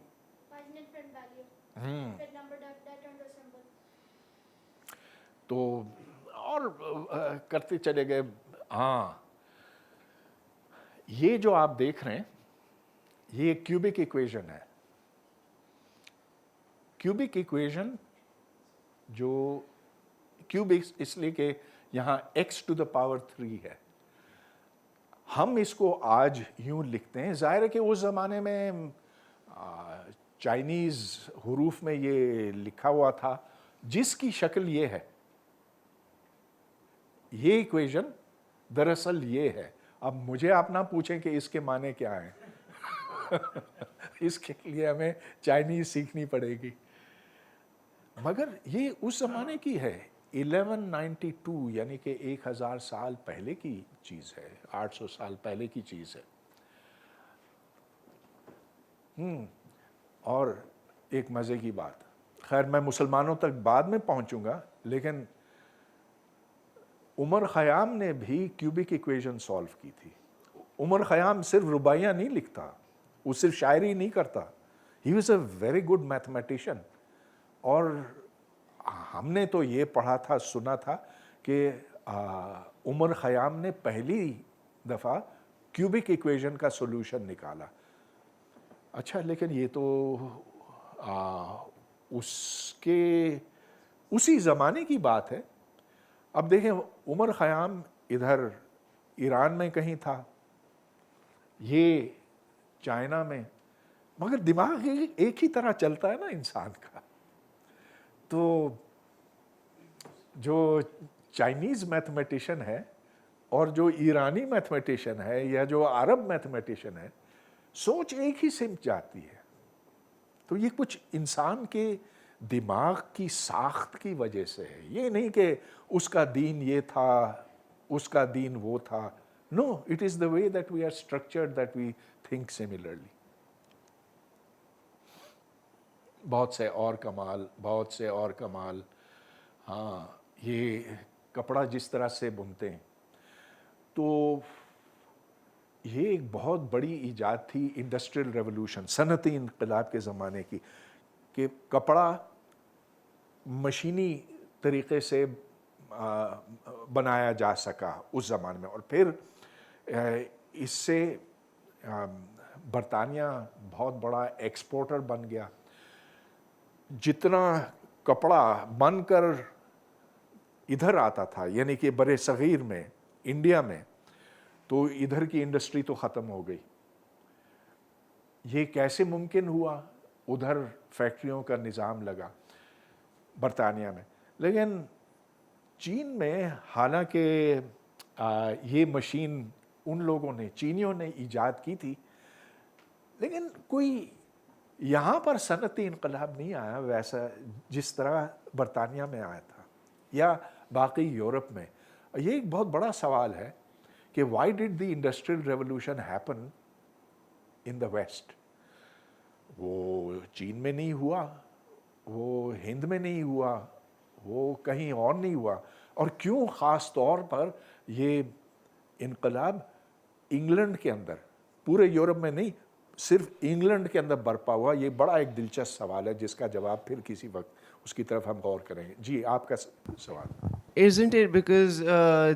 तो और करते चले गए. हाँ, ये जो आप देख रहे हैं ये क्यूबिक इक्वेशन है. क्यूबिक इक्वेशन जो क्यूबिक इसलिए कि यहाँ x to the power 3 है. हम इसको आज यूं लिखते हैं. जाहिर है कि उस ज़माने में चाइनीज़ हुरूफ में ये लिखा हुआ था, जिसकी शक्ल ये है. ये इक्वेशन दरअसल ये है. अब मुझे आप ना पूछें कि इसके माने क्या हैं. इसके लिए हमें चाइनीज़ सीखनी पड़ेगी. मगर ये उस ज़माने की है. 1192 यानी कि 1000 साल पहले की चीज़ है, 800 साल पहले की चीज़ है. और एक मज़े की बात, खैर मैं मुसलमानों तक बाद में पहुंचूंगा, लेकिन उमर ख़याम ने भी क्यूबिक इक्वेशन सॉल्व की थी. उमर ख़याम सिर्फ रुबाइयाँ नहीं लिखता, वो सिर्फ शायरी नहीं करता. He was a very good mathematician. और हमने तो ये पढ़ा था, सुना था कि उमर ख़याम ने पहली दफ़ा क्यूबिक इक्वेशन का सॉल्यूशन निकाला. अच्छा, लेकिन ये तो उसी ज़माने की बात है. अब देखें, उमर ख़याम इधर ईरान में कहीं था, ये चाइना में. मगर दिमाग एक ही तरह चलता है ना इंसान का. तो जो चाइनीज़ मैथमेटिशियन है और जो ईरानी मैथमेटिशियन है या जो अरब मैथमेटिशियन है, सोच एक ही सिमट जाती है. तो ये कुछ इंसान के दिमाग की साख्त की वजह से है. ये नहीं कि उसका दीन ये था, उसका दीन वो था. No, it is the way that we are structured, that we think similarly. बहुत से और कमाल. हाँ, ये कपड़ा जिस तरह से बुनते हैं, तो ये एक बहुत बड़ी ईजाद थी इंडस्ट्रियल रेवोल्यूशन, सनती इनकलाब के ज़माने की, कि कपड़ा मशीनी तरीक़े से बनाया जा सका उस ज़माने में. और फिर इससे बरतानिया बहुत बड़ा एक्सपोर्टर बन गया. जितना कपड़ा बनकर इधर आता था, यानी कि बरे सग़ीर में, इंडिया में, तो इधर की इंडस्ट्री तो ख़त्म हो गई. ये कैसे मुमकिन हुआ? उधर फैक्ट्रियों का निज़ाम लगा बरतानिया में. लेकिन चीन में हालांकि ये मशीन उन लोगों ने, चीनियों ने ईजाद की थी, लेकिन कोई यहाँ पर सनती इनकलाब नहीं आया वैसा जिस तरह बरतानिया में आया था या बाकी यूरोप में. ये एक बहुत बड़ा सवाल है कि why did the industrial revolution happen in the west. वो चीन में नहीं हुआ, वो हिंद में नहीं हुआ, वो कहीं और नहीं हुआ. और क्यों ख़ास तौर पर ये इनकलाब इंग्लैंड के अंदर, पूरे यूरोप में नहीं, सिर्फ इंग्लैंड के अंदर बरपा हुआ? ये बड़ा एक दिलचस्प सवाल है जिसका जवाब फिर किसी वक्त उसकी तरफ हम गौर करेंगे. जी, आपका सवाल. Isn't it because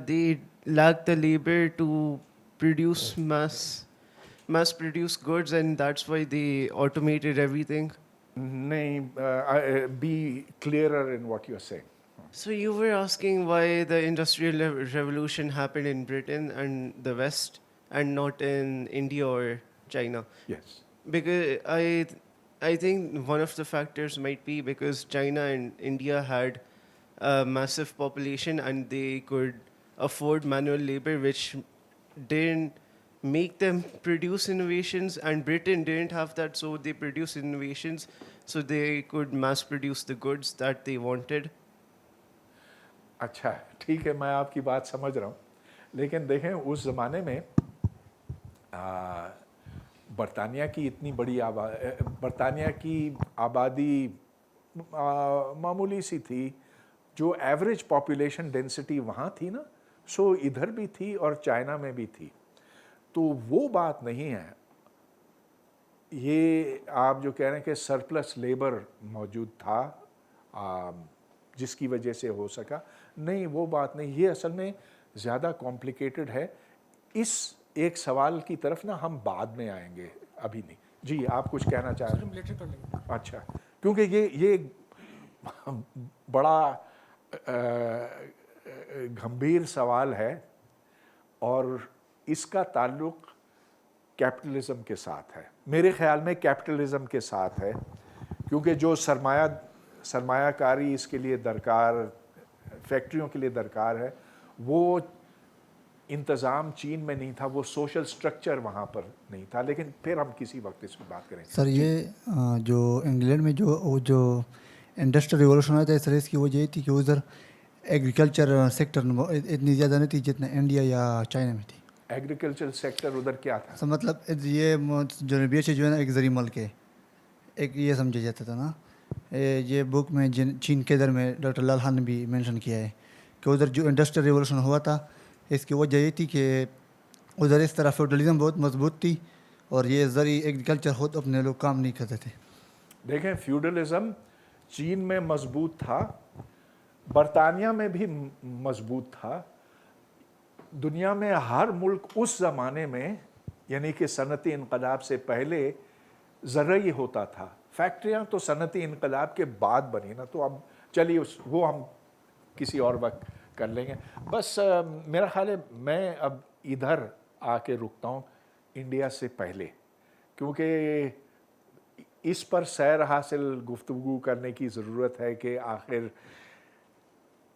they lack the labor to produce mass produce goods, and that's why they automated everything? नहीं, be clearer in what you're saying. So you were asking why the industrial revolution happened in Britain and the West and not in India or China. Yes. Because I think one of the factors might be because China and India had a massive population and they could afford manual labor, which didn't make them produce innovations, and Britain didn't have that, so they produced innovations so they could mass produce the goods that they wanted. अच्छा, ठीक है, मैं आपकी बात समझ रहा हूँ, लेकिन देखें उस ज़माने में बरतानिया की इतनी बड़ी बरतानिया की आबादी मामूली सी थी, जो एवरेज पॉपुलेशन डेंसिटी वहाँ थी ना, सो इधर भी थी और चाइना में भी थी, तो वो बात नहीं है। ये आप जो कह रहे हैं कि सरप्लस लेबर मौजूद था जिसकी वजह से हो सका, नहीं वो बात नहीं, ये असल में ज़्यादा कॉम्प्लिकेटेड है। इस एक सवाल की तरफ ना हम बाद में आएंगे, अभी नहीं। जी, आप कुछ कहना चाह रहे हैं? अच्छा, क्योंकि ये बड़ा गंभीर सवाल है और इसका ताल्लुक कैपिटलिज्म के साथ है, मेरे ख्याल में कैपिटलिज्म के साथ है, क्योंकि जो सरमायाकारी इसके लिए दरकार, फैक्ट्रियों के लिए दरकार है, वो इंतज़ाम चीन में नहीं था, वो सोशल स्ट्रक्चर वहाँ पर नहीं था। लेकिन फिर हम किसी वक्त इस पर बात करेंगे। सर ये जो इंग्लैंड में जो इंडस्ट्रियल रिवॉल्यूशन आया था, सर इसकी वजह ये थी कि उधर एग्रीकल्चर सेक्टर इतनी ज़्यादा नहीं थी जितना इंडिया या चाइना में थी। एग्रीकल्चर सेक्टर उधर क्या था? सर मतलब ये जनूबी एशिया जो है ना एक ज़री मुल्क है, एक ये समझा जाता था ना। ये बुक में चीन के दर में डॉक्टर लालहान ने भी मेंशन किया है कि उधर जो इंडस्ट्रियल रिवॉल्यूशन हुआ था, इसकी वजह ये थी कि उधर इस तरह फ्यूडलिज्म बहुत मजबूत थी और ये ज़री एग्रीकल्चर खुद अपने लोग काम नहीं करते थे। देखें, फ्यूडलिज्म चीन में मजबूत था, बरतानिया में भी मजबूत था, दुनिया में हर मुल्क उस ज़माने में, यानी कि सनती इनकलाब से पहले ज़रई होता था। फैक्ट्रियाँ तो सनती इनकलाब के बाद बनी ना, तो अब चलिए वो हम किसी और वक्त कर लेंगे। बस मेरा ख्याल है मैं अब इधर आके रुकता हूँ इंडिया से पहले, क्योंकि इस पर सैर हासिल गुफ्तगू करने की ज़रूरत है कि आखिर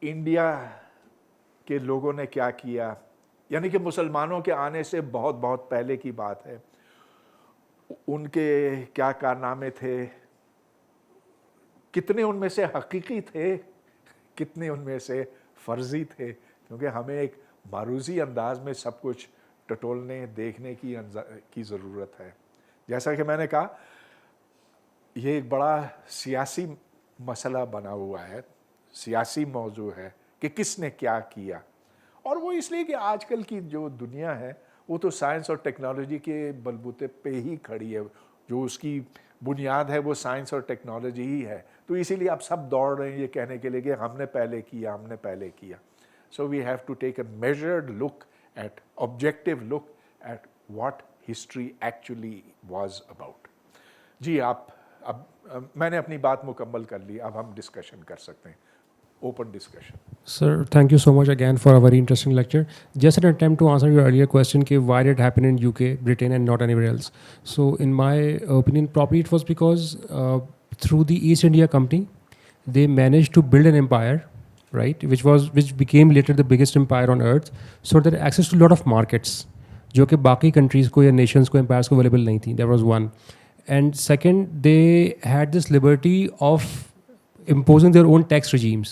इंडिया के लोगों ने क्या किया, यानी कि मुसलमानों के आने से बहुत बहुत पहले की बात है, उनके क्या कारनामे थे, कितने उनमें से हकीकी थे, कितने उनमें से फ़र्ज़ी थे, क्योंकि हमें एक मारूज़ी अंदाज में सब कुछ टटोलने देखने की ज़रूरत है। जैसा कि मैंने कहा, ये एक बड़ा सियासी मसला बना हुआ है, सियासी मौजू है कि किसने क्या किया, और वो इसलिए कि आजकल की जो दुनिया है वो तो साइंस और टेक्नोलॉजी के बलबूते पे ही खड़ी है, जो उसकी बुनियाद है वो साइंस और टेक्नोलॉजी ही है, तो इसीलिए आप सब दौड़ रहे हैं ये कहने के लिए कि हमने पहले किया। So we have to take a measured look at, objective look at what history actually was about. जी, आप अब मैंने अपनी बात मुकम्मल कर ली, अब हम डिस्कशन कर सकते हैं, open discussion. Sir, thank you so much again for a very interesting lecture. Just an attempt to answer your earlier question, why did it happen in UK, Britain, and not anywhere else? So, in my opinion, probably it was because through the East India Company, they managed to build an empire, right, which became later the biggest empire on earth. So, they had access to a lot of markets, जो कि बाकी countries को या nations को, empires को available नहीं थी. That was one. And second, they had this liberty of imposing their own tax regimes,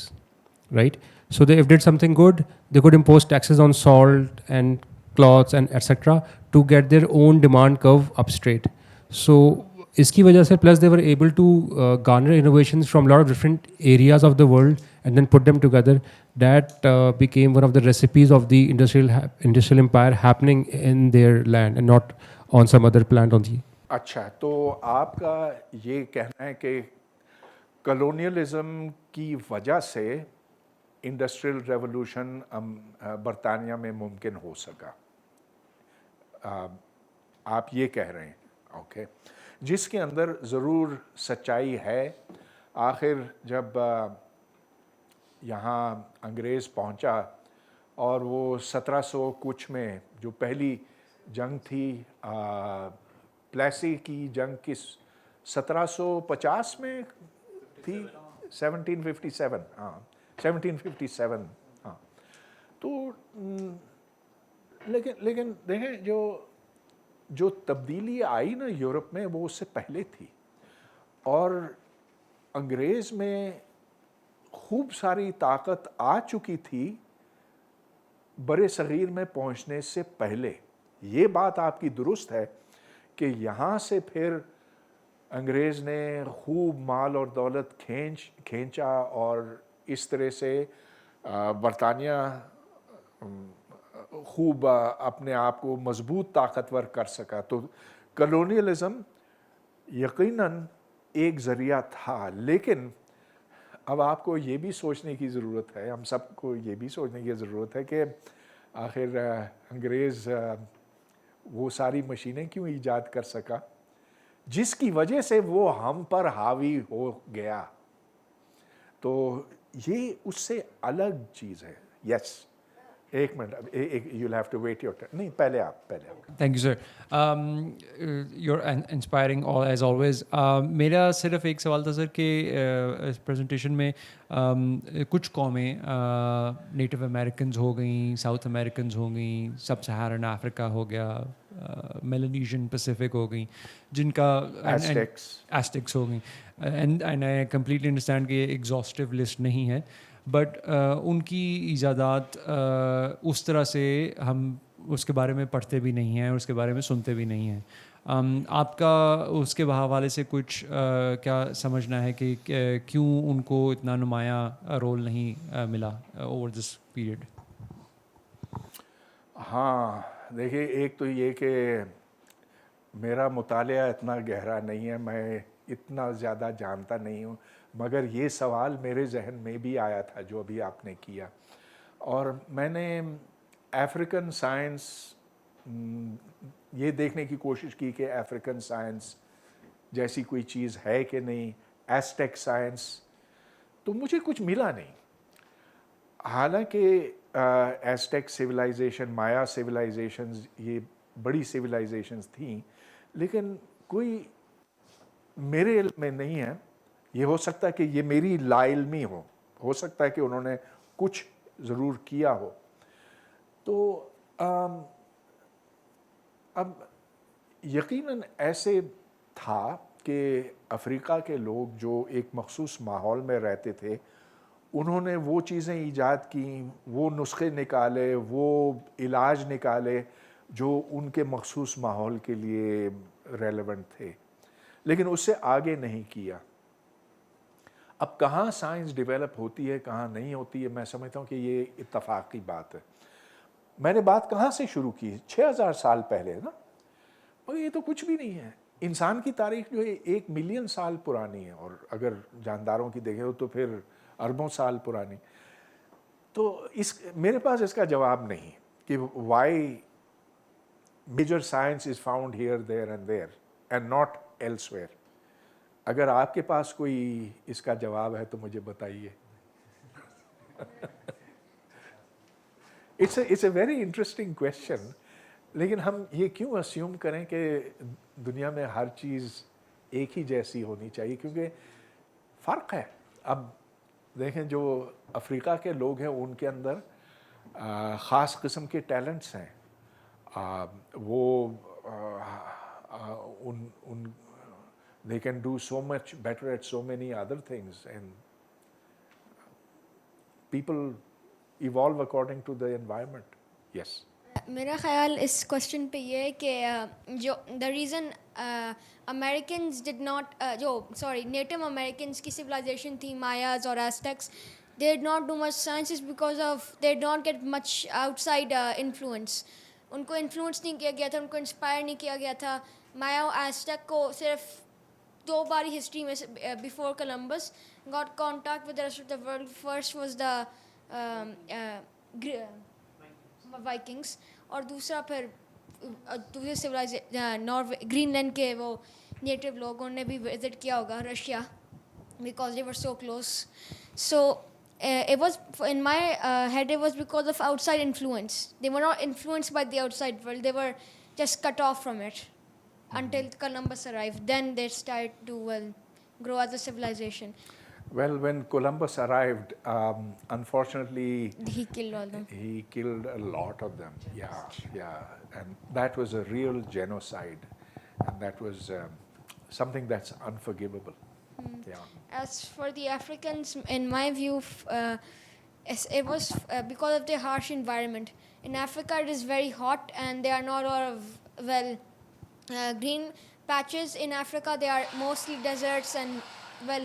right? So they, if did something good, they could impose taxes on salt and cloths and etc. to get their own demand curve up straight. So iski wajah se, plus they were able to garner innovations from a lot of different areas of the world and then put them together. That became one of the recipes of the industrial empire happening in their land and not on some other planet on the. अच्छा, तो आपका ये कहना है कि colonialism की वजह से इंडस्ट्रियल रेवोल्यूशन बरतानिया में मुमकिन हो सका, आप ये कह रहे हैं, ओके, जिसके अंदर ज़रूर सच्चाई है। आखिर जब यहाँ अंग्रेज़ पहुँचा और वो 1700 कुछ में जो पहली जंग थी, प्लेसी की जंग किस 1750 में थी, 1757, हाँ 1757, हाँ, तो लेकिन देखें जो तब्दीली आई ना यूरोप में वो उससे पहले थी, और अंग्रेज़ में खूब सारी ताकत आ चुकी थी बरे सग़ीर में पहुंचने से पहले। ये बात आपकी दुरुस्त है कि यहाँ से फिर अंग्रेज़ ने खूब माल और दौलत खींचा और इस तरह से बरतानिया खूब अपने आप को मजबूत ताकतवर कर सका। तो कलोनियलिज़म यकीनन एक ज़रिया था, लेकिन अब आपको ये भी सोचने की ज़रूरत है, हम सबको ये भी सोचने की ज़रूरत है कि आखिर अंग्रेज़ वो सारी मशीनें क्यों ईजाद कर सका जिसकी वजह से वो हम पर हावी हो गया। तो ये उससे अलग चीज़ है। यस, एक minute, you'll have to wait your turn. नहीं, पहले आप। Thank you, sir. You're inspiring all as always. मेरा सिर्फ एक सवाल था सर कि इस प्रेजेंटेशन में कुछ कौमें नेटिव अमेरिकन्स हो गई, साउथ अमेरिकन्स हो गई, सब सहारन अफ्रीका हो गया, मेलानेशियन पैसिफिक हो गई, जिनका एस्टेक्स हो गई, एंड आई कम्प्लीटली अंडरस्टैंड कि ये एग्जॉस्टिव लिस्ट नहीं है, बट उनकी ईजादात उस तरह से हम उसके बारे में पढ़ते भी नहीं हैं और उसके बारे में सुनते भी नहीं हैं। आपका उसके हवाले से कुछ क्या समझना है कि क्यों उनको इतना नुमायाँ रोल नहीं मिला ओवर दिस पीरियड? हाँ, देखिए, एक तो ये कि मेरा मुतालिया इतना गहरा नहीं है, मैं इतना ज़्यादा जानता नहीं हूँ, मगर ये सवाल मेरे जहन में भी आया था जो अभी आपने किया, और मैंने अफ्रीकन साइंस ये देखने की कोशिश की कि अफ्रीकन साइंस जैसी कोई चीज़ है कि नहीं, एस्टेक साइंस, तो मुझे कुछ मिला नहीं। हालांकि एस्टेक सिविलाइजेशन, माया सिविलाइजेशंस, ये बड़ी सिविलाइजेशंस थीं, लेकिन कोई मेरे इल्म में नहीं है। ये हो सकता है कि ये मेरी लाइल्मी हो सकता है कि उन्होंने कुछ ज़रूर किया हो। तो अब यकीनन ऐसे था कि अफ्रीका के लोग जो एक मखसूस माहौल में रहते थे, उन्होंने वो चीज़ें ईजाद की, वो नुस्खे निकाले, वो इलाज निकाले जो उनके मखसूस माहौल के लिए रेलेवेंट थे, लेकिन उससे आगे नहीं किया। अब कहाँ साइंस डेवलप होती है, कहाँ नहीं होती है, मैं समझता हूँ कि ये इत्तफाक़ी बात है। मैंने बात कहाँ से शुरू की? 6000 साल पहले ना, मगर ये तो कुछ भी नहीं है। इंसान की तारीख जो है 1 मिलियन साल पुरानी है, और अगर जानदारों की देखें तो फिर अरबों साल पुरानी। तो मेरे पास इसका जवाब नहीं कि why major science is found here, there and not elsewhere. अगर आपके पास कोई इसका जवाब है तो मुझे बताइए। It's a very interesting question, लेकिन हम ये क्यों अस्यूम करें कि दुनिया में हर चीज़ एक ही जैसी होनी चाहिए, क्योंकि फ़र्क है। अब देखें, जो अफ्रीका के लोग हैं उनके अंदर ख़ास किस्म के टैलेंट्स हैं। वो they can do so much better at so many other things, and people evolve according to the environment. Yes. मेरा ख्याल इस क्वेश्चन पे ये है कि जो the reason Americans did not native Americans की सिविलाइजेशन थी, मायाज और Aztecs, they did not do much science is because of they did not get much outside influence. उनको इन्फ्लुएंस नहीं किया गया था, उनको इंस्पायर नहीं किया गया था। माया और एस्टेक को सिर्फ 2 बार हिस्ट्री में before Columbus got contact with the rest of the world. First was the Vikings, और दूसरा फिर दूसरे सिविलाइजेशन नॉर्वे, ग्रीनलैंड के वो नेटिव लोगों ने भी विजिट किया होगा Russia, because they were so close. So it was in my head, it was because of outside influence. They were not influenced by the outside world, they were just cut off from it until Columbus arrived. Then they started to grow as a civilization. Well, when Columbus arrived, unfortunately, He killed all them. he killed a lot of them. Yeah. And that was a real genocide. And that was something that's unforgivable. Yeah. As for the Africans, in my view, it was because of their harsh environment. In Africa, it is very hot, and there are not a lot of green patches in Africa. They are mostly deserts and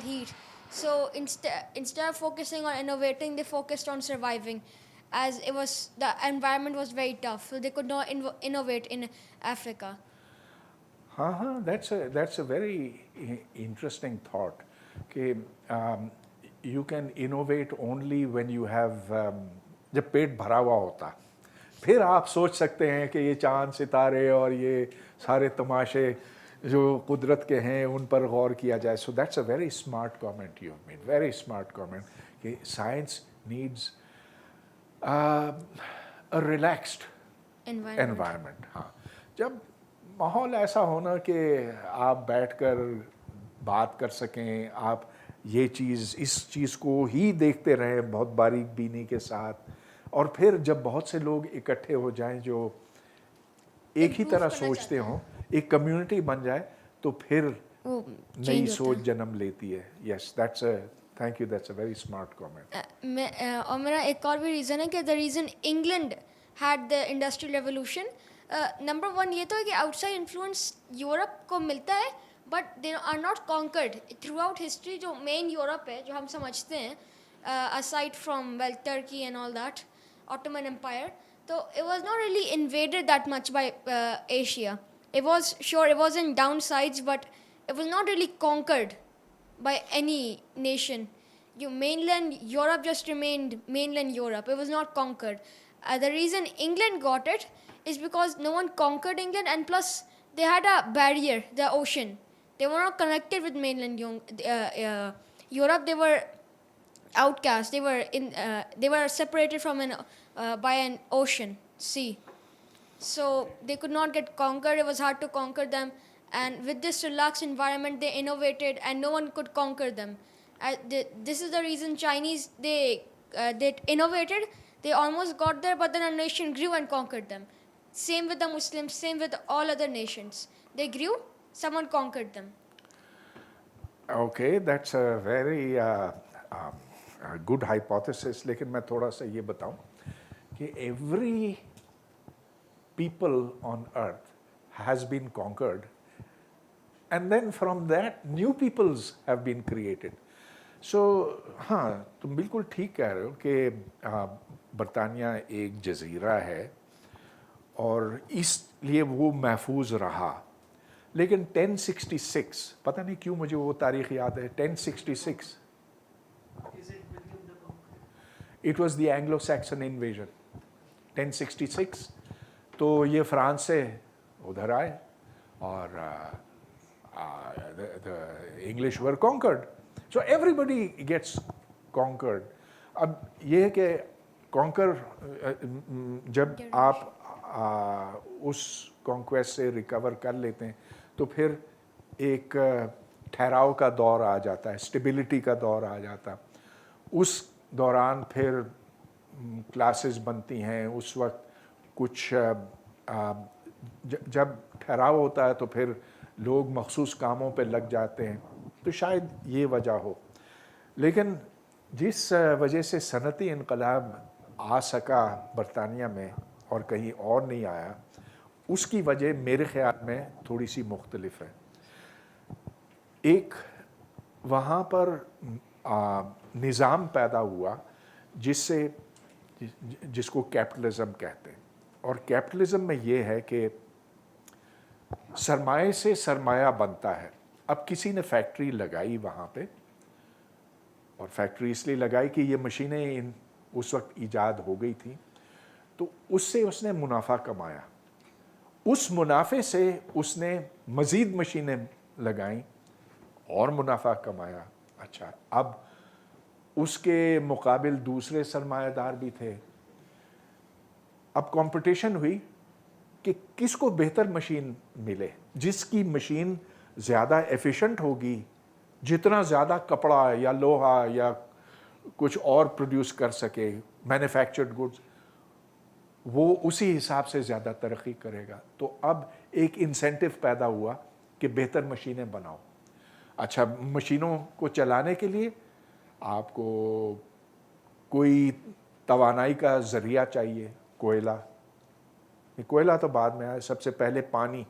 heat. So instead of focusing on innovating, they focused on surviving, as the environment was very tough. So they could not innovate in Africa. That's a very interesting thought. Okay, you can innovate only when you have जब पेट भरा हुआ होता, फिर आप सोच सकते हैं कि ये चांद सितारे और ये सारे तमाशे जो कुदरत के हैं उन पर गौर किया जाए. So that's a very smart comment you have made. Very smart comment. कि science needs a relaxed environment. हाँ, जब माहौल ऐसा होना कि आप बैठकर बात कर सकें, आप ये चीज़ इस चीज़ को ही देखते रहें बहुत बारीक बीनी के साथ, और फिर जब बहुत से लोग इकट्ठे हो जाएं जो एक ही तरह सोचते हों, एक कम्युनिटी बन जाए, तो फिर नई सोच जन्म लेती है. Yes, that's a thank you, that's a very smart comment. और मेरा एक और भी रीज़न है कि the reason England had the industrial revolution, number one ये तो है कि आउटसाइड इन्फ्लुएंस यूरोप को मिलता है, but they are not conquered throughout history. जो मेन यूरोप है जो हम समझते हैं, aside from well Turkey and all that, Ottoman Empire, so it was not really invaded that much by Asia. It was in downsides, but it was not really conquered by any nation. Mainland Europe just remained mainland Europe. It was not conquered. The reason England got it is because no one conquered England, and plus they had a barrier, the ocean. They were not connected with mainland Europe. They were outcast. They were separated from by an ocean, sea. So they could not get conquered. It was hard to conquer them, and with this relaxed environment, they innovated, and no one could conquer them. This is the reason Chinese they innovated. They almost got there, but then a nation grew and conquered them. Same with the Muslims. Same with all other nations. They grew. Someone conquered them. Okay, that's a very good hypothesis. लेकिन मैं थोड़ा सा ये बताऊं कि every people on earth has been conquered, and then from that new peoples have been created. So हाँ, तुम बिल्कुल ठीक कह रहे हो कि बरतानिया एक जजीरा है और इसलिए वो महफूज रहा. लेकिन 1066, पता नहीं क्यों मुझे वो तारीख याद है, 1066. It was the Anglo-Saxon invasion. 1066. तो ये फ्रांस से उधर आए और the English were conquered. So everybody gets conquered. अब ये है कि conquer जब आप उस conquest से recover कर लेते हैं तो फिर एक ठहराव का दौर आ जाता है, stability का दौर आ जाता है. उस दौरान फिर क्लासेस बनती हैं. उस वक्त कुछ जब ठहराव होता है तो फिर लोग मखसूस कामों पे लग जाते हैं, तो शायद ये वजह हो. लेकिन जिस वजह से सनती इनकलाब आ सका बरतानिया में और कहीं और नहीं आया, उसकी वजह मेरे ख़्याल में थोड़ी सी मुख्तलिफ है. एक वहाँ पर निज़ाम पैदा हुआ जिसको कैपिटलिज़म कहते हैं. और कैपिटलिज़म में ये है कि सरमाए से सरमाया बनता है. अब किसी ने फैक्ट्री लगाई वहाँ पे, और फैक्ट्री इसलिए लगाई कि ये मशीनें उस वक्त ईजाद हो गई थी, तो उससे उसने मुनाफा कमाया. उस मुनाफे से उसने मज़ीद मशीनें लगाईं और मुनाफा कमाया. अच्छा, अब उसके मुकाबिल दूसरे सरमायादार भी थे. अब कंपटीशन हुई कि किसको बेहतर मशीन मिले. जिसकी मशीन ज़्यादा एफिशिएंट होगी जितना ज़्यादा कपड़ा या लोहा या कुछ और प्रोड्यूस कर सके, मैन्युफैक्चर्ड गुड्स, वो उसी हिसाब से ज़्यादा तरक्की करेगा। तो अब एक इंसेंटिव पैदा हुआ कि बेहतर मशीनें बनाओ। अच्छा, मशीनों को चलाने के लिए आपको कोई तवानाई का ज़रिया चाहिए, कोयला। कोयला तो बाद में आया, सबसे पहले पानी।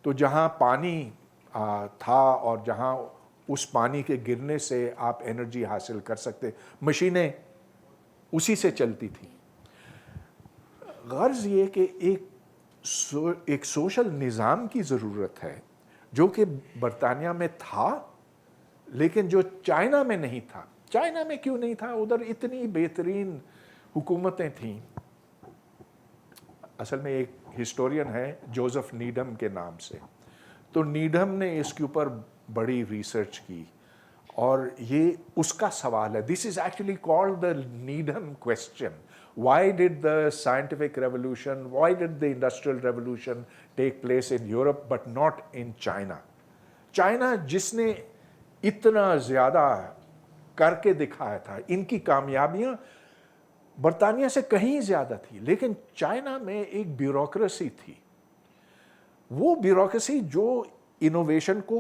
तो जहाँ पानी था और जहाँ उस पानी के गिरने से आप एनर्जी हासिल कर सकते, मशीनें उसी से चलती थी। गर्ज ये कि एक सोशल निज़ाम की ज़रूरत है जो कि बरतानिया में था लेकिन जो चाइना में नहीं था। चाइना में क्यों नहीं था? उधर इतनी बेहतरीन हुकूमतें थीं। असल में एक हिस्टोरियन है जोसेफ नीडम के नाम से, तो नीडम ने इसके ऊपर बड़ी रिसर्च की और ये उसका सवाल है। This is actually called the Needham question. Why did the scientific revolution, why did the industrial revolution take place in Europe but not in China? China जिसने इतना ज़्यादा करके दिखाया था, इनकी कामयाबियां बरतानिया से कहीं ज़्यादा थी, लेकिन चाइना में एक ब्यूरोक्रेसी थी। वो ब्यूरोक्रेसी जो इनोवेशन को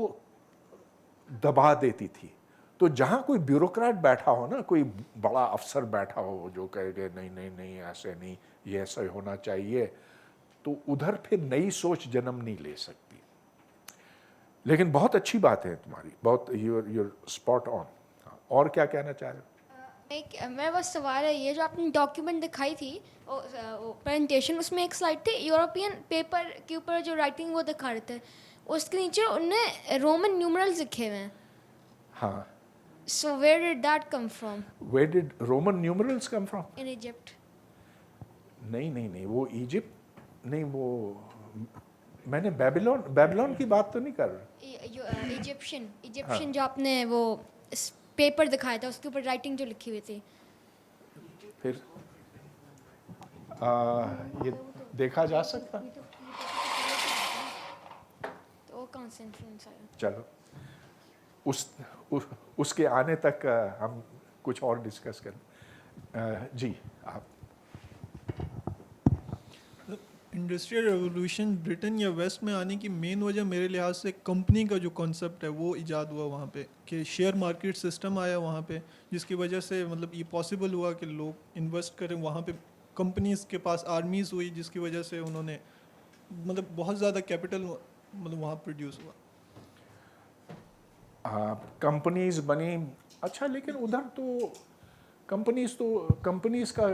दबा देती थी। तो जहाँ कोई ब्यूरोक्रेट बैठा हो ना, कोई बड़ा अफसर बैठा हो जो कहे नहीं नहीं नहीं ऐसे नहीं, ये ऐसा होना चाहिए, तो उधर फिर नई सोच जन्म नहीं ले सकती। लेकिन बहुत अच्छी बात है तुम्हारी, बहुत यूर स्पॉट ऑन। और क्या कहना चाह रहे हो? एक मेरा बस सवाल है, ये जो आपने डॉक्यूमेंट दिखाई थी प्रेजेंटेशन, उसमें एक स्लाइड थी यूरोपियन पेपर के ऊपर जो राइटिंग वो दिखा रहे थे, उसके नीचे उनने रोमन न्यूमरल्स लिखे हुए हैं। हाँ, So where did that come from? Where did Roman numerals come from? In Egypt. नहीं नहीं नहीं, वो इजिप्ट नहीं, वो मैंने बेबीलोन की बात तो नहीं कर रहा। इजिप्शियन जो आपने वो पेपर दिखाया था उसके ऊपर राइटिंग जो लिखी हुई थी। फिर ये देखा जा सकता। तो वो कौन से इन्फ्लुएंस आया? चलो उसके आने तक हम कुछ और डिस्कस करें। जी आप। इंडस्ट्रियल रेवोल्यूशन ब्रिटेन या वेस्ट में आने की मेन वजह मेरे लिहाज से कंपनी का जो कॉन्सेप्ट है वो इजाद हुआ वहाँ पे, कि शेयर मार्केट सिस्टम आया वहाँ पे, जिसकी वजह से मतलब ये पॉसिबल हुआ कि लोग इन्वेस्ट करें वहाँ पे। कंपनीज के पास आर्मीज़ हुई जिसकी वजह से उन्होंने मतलब बहुत ज़्यादा कैपिटल मतलब वहाँ प्रोड्यूस हुआ। कंपनीज बनी। अच्छा, लेकिन उधर तो कंपनीज का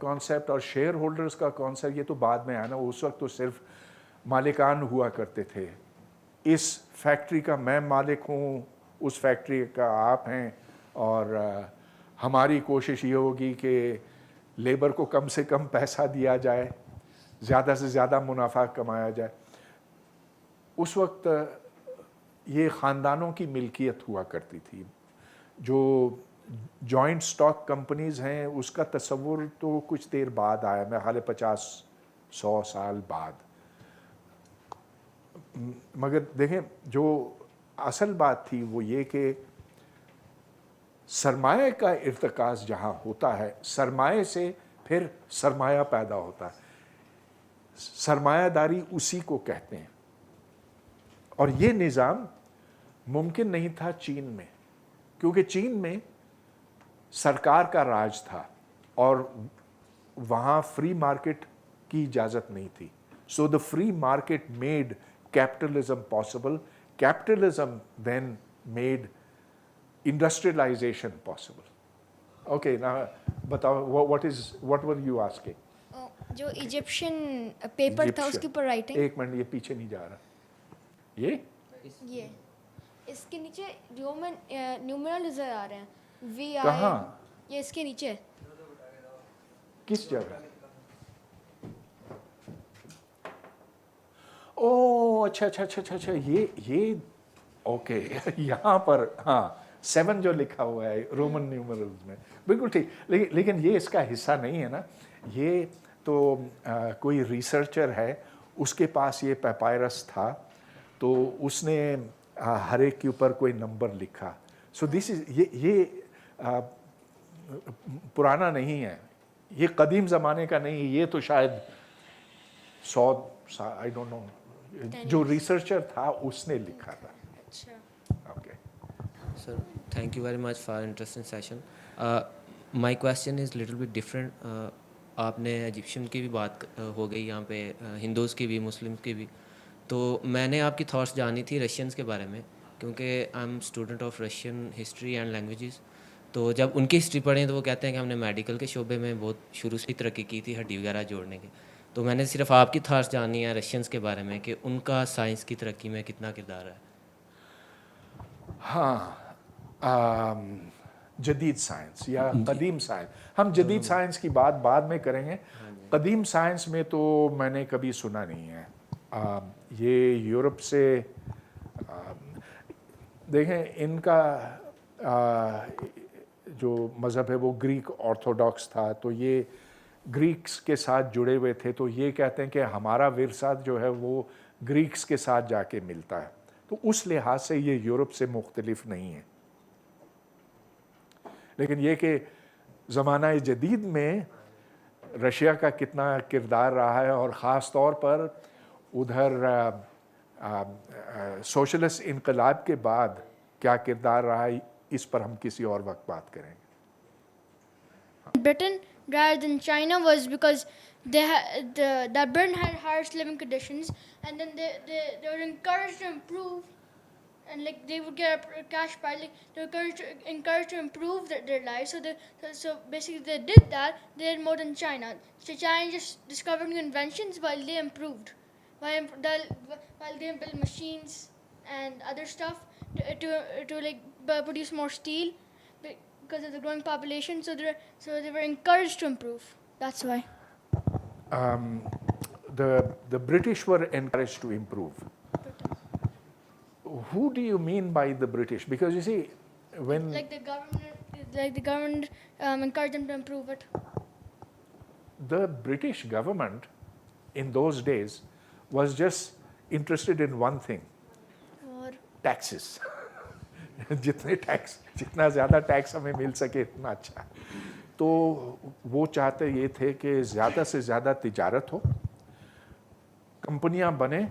कॉन्सेप्ट और शेयर होल्डर्स का कॉन्सेप्ट ये तो बाद में आया ना। उस वक्त तो सिर्फ मालिकान हुआ करते थे। इस फैक्ट्री का मैं मालिक हूँ, उस फैक्ट्री का आप हैं, और हमारी कोशिश ये होगी कि लेबर को कम से कम पैसा दिया जाए, ज़्यादा से ज़्यादा मुनाफा कमाया जाए। उस वक्त ये ख़ानदानों की मिल्कियत हुआ करती थी। जो जॉइंट स्टॉक कंपनीज़ हैं उसका तस्वुर तो कुछ देर बाद आया, मेरे ख्याल 50-100 साल बाद। मगर देखें, जो असल बात थी वो ये कि सरमाए का इर्तिकाज़ जहाँ होता है, सरमाए से फिर सरमाया पैदा होता है। सरमायादारी उसी को कहते हैं। और ये निज़ाम मुमकिन नहीं था चीन में, क्योंकि चीन में सरकार का राज था और वहाँ फ्री मार्केट की इजाज़त नहीं थी। So the free market made capitalism possible. Capitalism then made industrialisation possible. Okay, ना बताओ, व्हाट वर यू आस्किंग? जो इजिप्शियन पेपर था उसके ऊपर राइटिंग। एक मिनट, ये पीछे नहीं जा रहा। ये इसके नीचे रोमन न्यूमरल नजर आ रहे हैं, VI। कहाँ? ये इसके नीचे। किस जगह? ओह अच्छा अच्छा अच्छा अच्छा, ये ओके यहाँ पर हाँ 7 जो लिखा हुआ है रोमन न्यूमरल्स में, बिल्कुल ठीक। लेकिन ये इसका हिस्सा नहीं है ना। ये तो कोई रिसर्चर है, उसके पास ये पेपायरस था, तो उसने हर एक के ऊपर कोई नंबर लिखा. सो दिस इज ये पुराना नहीं है, ये कदीम ज़माने का नहीं, ये तो शायद 100 आई डोंट नो जो रिसर्चर था उसने लिखा था. Okay. Sir, thank you very much for interesting session. My question is little bit different. आपने इजिप्शियन की भी बात हो गई यहाँ पे, हिंदूज़ की भी, मुस्लिम्स की भी. तो मैंने आपकी थॉट्स जानी थी रशियंस के बारे में, क्योंकि I am student of Russian history and languages. तो जब उनकी हिस्ट्री पढ़ें तो वो कहते हैं कि हमने मेडिकल के शोबे में बहुत शुरू से ही तरक्की की थी हड्डी वगैरह जोड़ने की. तो मैंने सिर्फ आपकी थॉट्स जानी है रशियंस के बारे में कि उनका साइंस की तरक्की में कितना किरदार है. हाँ, जदीद साइंस या कदीम साइंस, हम जदीद साइंस की बात बाद में करेंगे. कदीम साइंस में तो मैंने कभी सुना नहीं है. ये यूरोप से देखें, इनका जो मज़हब है वो ग्रीक ऑर्थोडॉक्स था, तो ये ग्रीक्स के साथ जुड़े हुए थे. तो ये कहते हैं कि हमारा विरसा जो है वो ग्रीक्स के साथ जाके मिलता है. तो उस लिहाज से ये यूरोप से मुख्तलिफ नहीं है. लेकिन ये कि ज़माना जदीद में रशिया का कितना किरदार रहा है, और ख़ास तौर पर उधर सोशलिस्ट इनकलाब के बाद क्या किरदार रहा है, इस पर हम किसी और वक्त बात करेंगे. Britain rather than China was because that Britain had harsh living conditions, and then they were encouraged to improve, and like they would get a cash prize, like they were encouraged to improve their lives. So basically they did that. They did more than China. So China just discovered new inventions while they improved, while they built machines and other stuff to like produce more steel because of the growing population. So they were encouraged to improve. That's why. The British were encouraged to improve. Who do you mean by the British? Because you see, when Like the government encouraged them to improve it. the British government in those days was just interested in one thing, Or taxes. जितना ज़्यादा tax हमें मिल सके इतना अच्छा. तो वो चाहते ये थे कि ज़्यादा से ज़्यादा तिजारत हो, कंपनियां बने,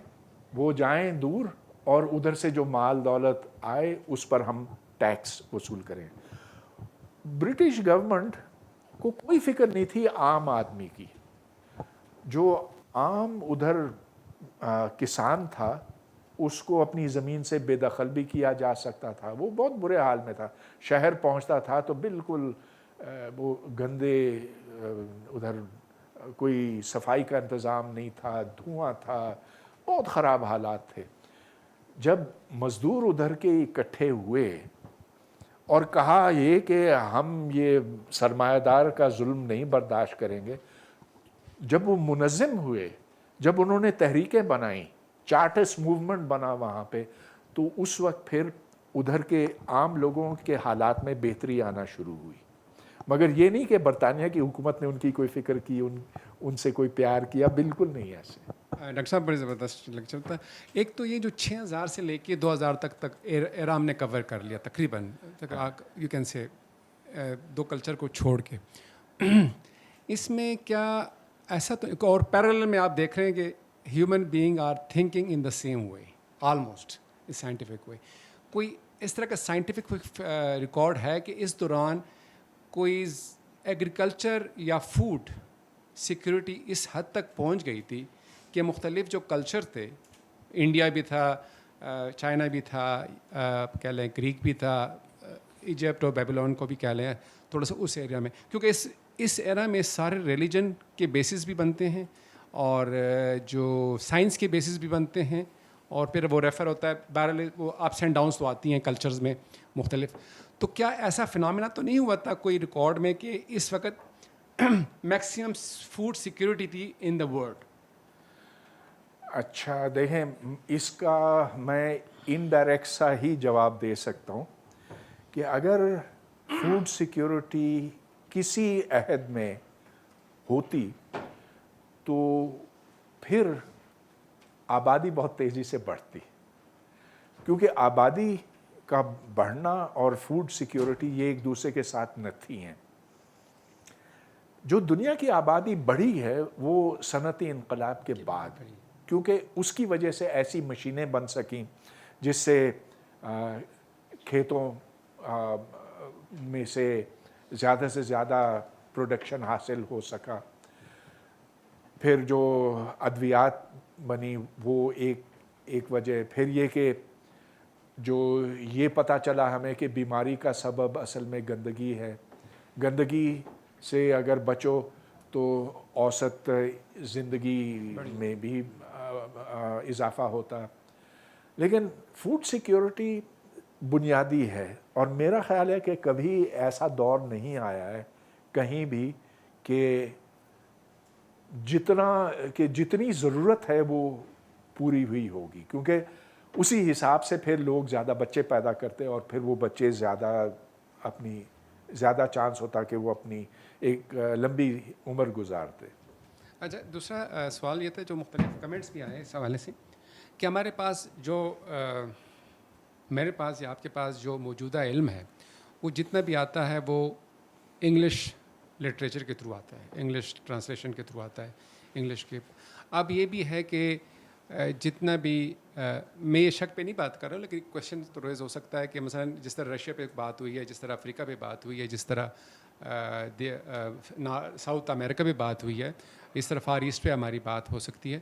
वो जाएं दूर, और उधर से जो माल दौलत आए उस पर हम टैक्स वसूल करें. ब्रिटिश गवर्नमेंट को कोई फिक्र नहीं थी आम आदमी की. जो आम उधर किसान था उसको अपनी ज़मीन से बेदखल भी किया जा सकता था. वो बहुत बुरे हाल में था. शहर पहुंचता था तो बिल्कुल वो गंदे, उधर कोई सफाई का इंतज़ाम नहीं था, धुआं था, बहुत ख़राब हालात थे. जब मज़दूर उधर के इकट्ठे हुए और कहा ये कि हम ये सरमायादार का जुल्म नहीं बर्दाश्त करेंगे, जब वो मुनज़्ज़म हुए, जब उन्होंने तहरीकें बनाई, चार्टर्स मूवमेंट बना वहाँ पे, तो उस वक्त फिर उधर के आम लोगों के हालात में बेहतरी आना शुरू हुई. मगर ये नहीं कि बरतानिया की हुकूमत ने उनकी कोई फ़िक्र की, उनसे कोई प्यार किया, बिल्कुल नहीं ऐसे. डॉक्टर साहब बड़ी ज़बरदस्त लेक्चर था. एक तो ये जो 6000 से लेके 2000 तक एरा हमने कवर कर लिया तकरीबन, यू कैन से दो कल्चर को छोड़ के. इसमें क्या ऐसा तो, और पैरेलल में आप देख रहे हैं कि human being are thinking in the same way almost इस साइंटिफिक वे. कोई इस तरह का साइंटिफिक रिकॉर्ड है कि इस दौरान कोई एग्रीकल्चर या फूड सिक्योरिटी इस हद तक पहुंच गई थी कि मुख्तलिफ जो कल्चर थे, इंडिया भी था, चाइना भी था, कह लें ग्रीक भी था, इजिप्ट और बेबीलोन को भी कह लें थोड़ा सा उस एरिया में, क्योंकि इस एरा में सारे रिलीजन के बेसिस भी बनते हैं और जो साइंस के बेसिस भी बनते हैं, और फिर वो रेफ़र होता है बैरल, वो अप्स एंड डाउन्स तो आती हैं कल्चर्स में मुख्तलिफ. तो क्या ऐसा फिनोमेना तो नहीं हुआ था कोई रिकॉर्ड में कि इस वक्त मैक्सिमम फूड सिक्योरिटी थी इन द वर्ल्ड? अच्छा देखें, इसका मैं इनडायरेक्ट सा ही जवाब दे सकता हूँ कि अगर फूड सिक्योरिटी किसी अहद में होती तो फिर आबादी बहुत तेज़ी से बढ़ती. क्योंकि आबादी का बढ़ना और फूड सिक्योरिटी ये एक दूसरे के साथ नथी हैं। जो दुनिया की आबादी बढ़ी है वो सनती इनकलाब के बाद, क्योंकि उसकी वजह से ऐसी मशीनें बन सकीं जिससे खेतों में से ज़्यादा प्रोडक्शन हासिल हो सका। फिर जो अद्वियात बनी वो एक वजह, फिर ये कि जो ये पता चला हमें कि बीमारी का सबब असल में गंदगी है, गंदगी से अगर बचो तो औसत ज़िंदगी में भी इजाफ़ा होता। लेकिन फूड सिक्योरिटी बुनियादी है, और मेरा ख़्याल है कि कभी ऐसा दौर नहीं आया है कहीं भी कि जितनी ज़रूरत है वो पूरी हुई होगी, क्योंकि उसी हिसाब से फिर लोग ज़्यादा बच्चे पैदा करते और फिर वो बच्चे ज़्यादा चांस होता कि वो अपनी एक लंबी उम्र गुजारते। अच्छा, दूसरा सवाल ये था, जो मुख्तलिफ कमेंट्स भी आए इस हवाले से, कि हमारे पास जो मेरे पास या आपके पास जो मौजूदा इल्म है वो जितना भी आता है वो इंग्लिश लिटरेचर के थ्रू आता है, इंग्लिश ट्रांसलेशन के थ्रू आता है, इंग्लिश के। अब ये भी है कि जितना भी मैं ये शक पे नहीं बात कर रहा हूँ, लेकिन क्वेश्चन तो रेज़ हो सकता है कि मसलन जिस तरह रशिया पे बात हुई है, जिस तरह अफ्रीका पे बात हुई है, जिस तरह साउथ अमेरिका पे बात हुई है, इस तरह फार ईस्ट पे हमारी बात हो सकती है।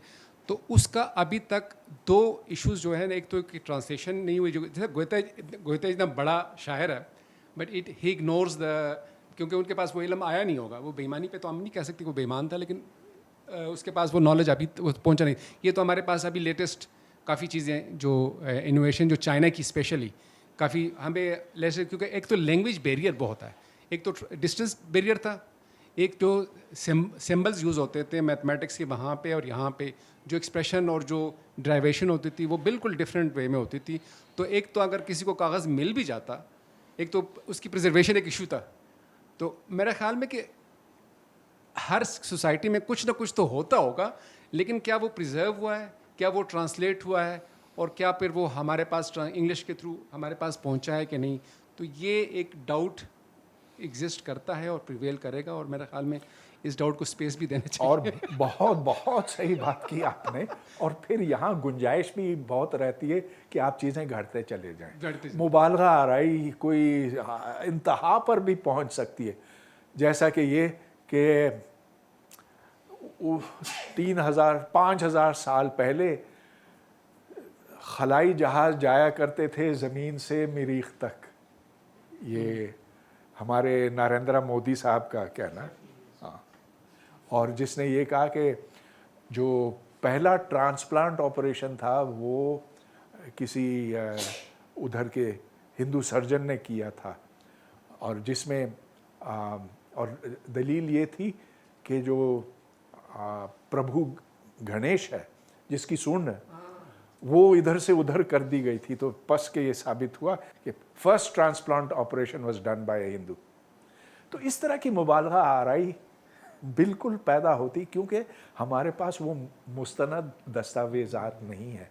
तो उसका अभी तक दो इश्यूज़ जो है ना, एक तो कि ट्रांसलेशन नहीं हुई, जो जैसे गोयता इतना बड़ा शायर है बट ही इग्नोर्स क्योंकि उनके पास वो इल्म आया नहीं होगा। वो बेईमानी पे तो हम नहीं कह सकते वो बेईमान था, लेकिन उसके पास वो नॉलेज अभी पहुंचा नहीं। ये तो हमारे पास अभी लेटेस्ट काफ़ी चीज़ें जो इनोवेशन जो चाइना की स्पेशली काफ़ी हमें लेसे, क्योंकि एक तो लैंग्वेज बैरियर बहुत है, एक तो डिस्टेंस बैरियर था, एक जो सिंबल्स यूज़ होते थे मैथमेटिक्स के वहाँ पे और यहाँ पे जो एक्सप्रेशन और जो ड्राइवेशन होती थी वो बिल्कुल डिफरेंट वे में होती थी। तो एक तो अगर किसी को कागज़ मिल भी जाता, एक तो उसकी प्रिजर्वेशन एक इशू था। तो मेरे ख्याल में कि हर सोसाइटी में कुछ ना कुछ तो होता होगा, लेकिन क्या वो प्रिजर्व हुआ है, क्या वो ट्रांसलेट हुआ है, और क्या फिर वो हमारे पास इंग्लिश के थ्रू हमारे पास पहुंचा है कि नहीं, तो ये एक डाउट एग्जिस्ट करता है और प्रिवेल करेगा। और मेरे ख्याल में इस डाउट को स्पेस भी देना चाहिए। और बहुत सही बात की आपने। और फिर यहाँ गुंजाइश भी बहुत रहती है कि आप चीज़ें घटते चले जाएं, मुबालगा आराई कोई इंतहा पर भी पहुँच सकती है। जैसा कि ये कि 3,000-5,000 साल पहले खलाई जहाज़ जाया करते थे ज़मीन से मरीख तक। ये हमारे नरेंद्र मोदी साहब का कहना। हाँ, और जिसने ये कहा कि जो पहला ट्रांसप्लांट ऑपरेशन था वो किसी उधर के हिंदू सर्जन ने किया था, और जिसमें और दलील ये थी कि जो प्रभु गणेश है जिसकी सूंड वो इधर से उधर कर दी गई थी, तो पस के ये साबित हुआ कि first transplant operation was done by a Hindu. तो इस तरह की मुबालगा आराई बिल्कुल पैदा होती, क्योंकि हमारे पास वो मुस्तनद दस्तावेज़ात नहीं है।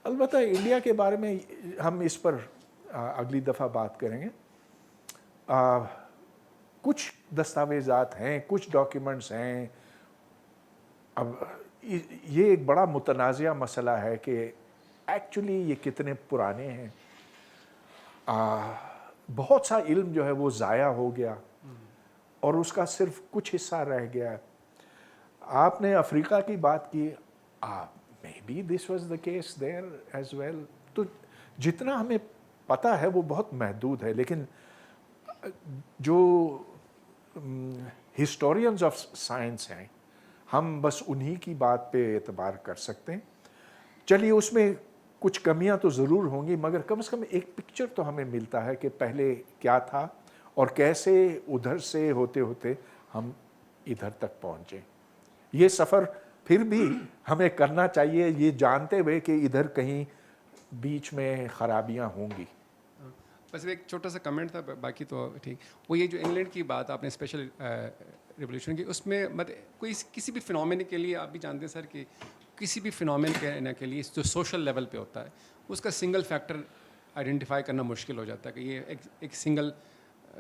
अलबत्ता इंडिया के बारे में हम इस पर अगली दफ़ा बात करेंगे। कुछ दस्तावेज़ात हैं, कुछ डॉक्यूमेंट्स हैं। अब ये एक बड़ा मुतनाज़िया मसला है कि एक्चुअली ये कितने पुराने हैं। बहुत सा इल्म जो है वो ज़ाया हो गया और उसका सिर्फ कुछ हिस्सा रह गया। आपने अफ्रीका की बात की, maybe this was the case there as well. तो जितना हमें पता है वो बहुत महदूद है, लेकिन जो हिस्टोरियंस ऑफ साइंस हैं हम बस उन्हीं की बात पे एतबार कर सकते हैं। चलिए, उसमें कुछ कमियां तो ज़रूर होंगी, मगर कम से कम एक पिक्चर तो हमें मिलता है कि पहले क्या था और कैसे उधर से होते होते हम इधर तक पहुँचे। ये सफ़र फिर भी हमें करना चाहिए, ये जानते हुए कि इधर कहीं बीच में ख़राबियाँ होंगी। बस एक छोटा सा कमेंट था, बाकी तो ठीक। वो ये जो इंग्लैंड की बात आपने स्पेशल रिवोल्यूशन की, उसमें मतलब कोई किसी भी फिनोमेना के लिए आप भी जानते हैं सर कि किसी भी फिनोमेन कहने के लिए जो सोशल लेवल पे होता है उसका सिंगल फैक्टर आइडेंटिफाई करना मुश्किल हो जाता है कि ये एक सिंगल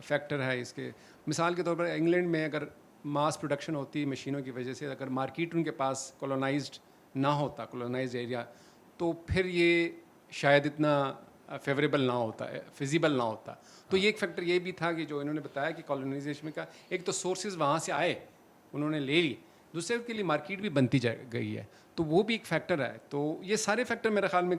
फैक्टर है इसके। मिसाल के तौर पर इंग्लैंड में अगर मास प्रोडक्शन होती मशीनों की वजह से, अगर मार्केट उनके पास कॉलोनाइज्ड ना होता, कॉलोनाइज्ड एरिया, तो फिर ये शायद इतना फेवरेबल ना होता है, फिजिबल ना होता। तो ये एक फैक्टर ये भी था कि जो इन्होंने बताया कि कॉलोनाइजेशन का एक तो सोर्सेज वहाँ से आए, उन्होंने ले लिए, दूसरे के लिए मार्केट भी बनती जा गई है, तो वो भी एक फैक्टर है। तो ये सारे फैक्टर मेरे ख्याल में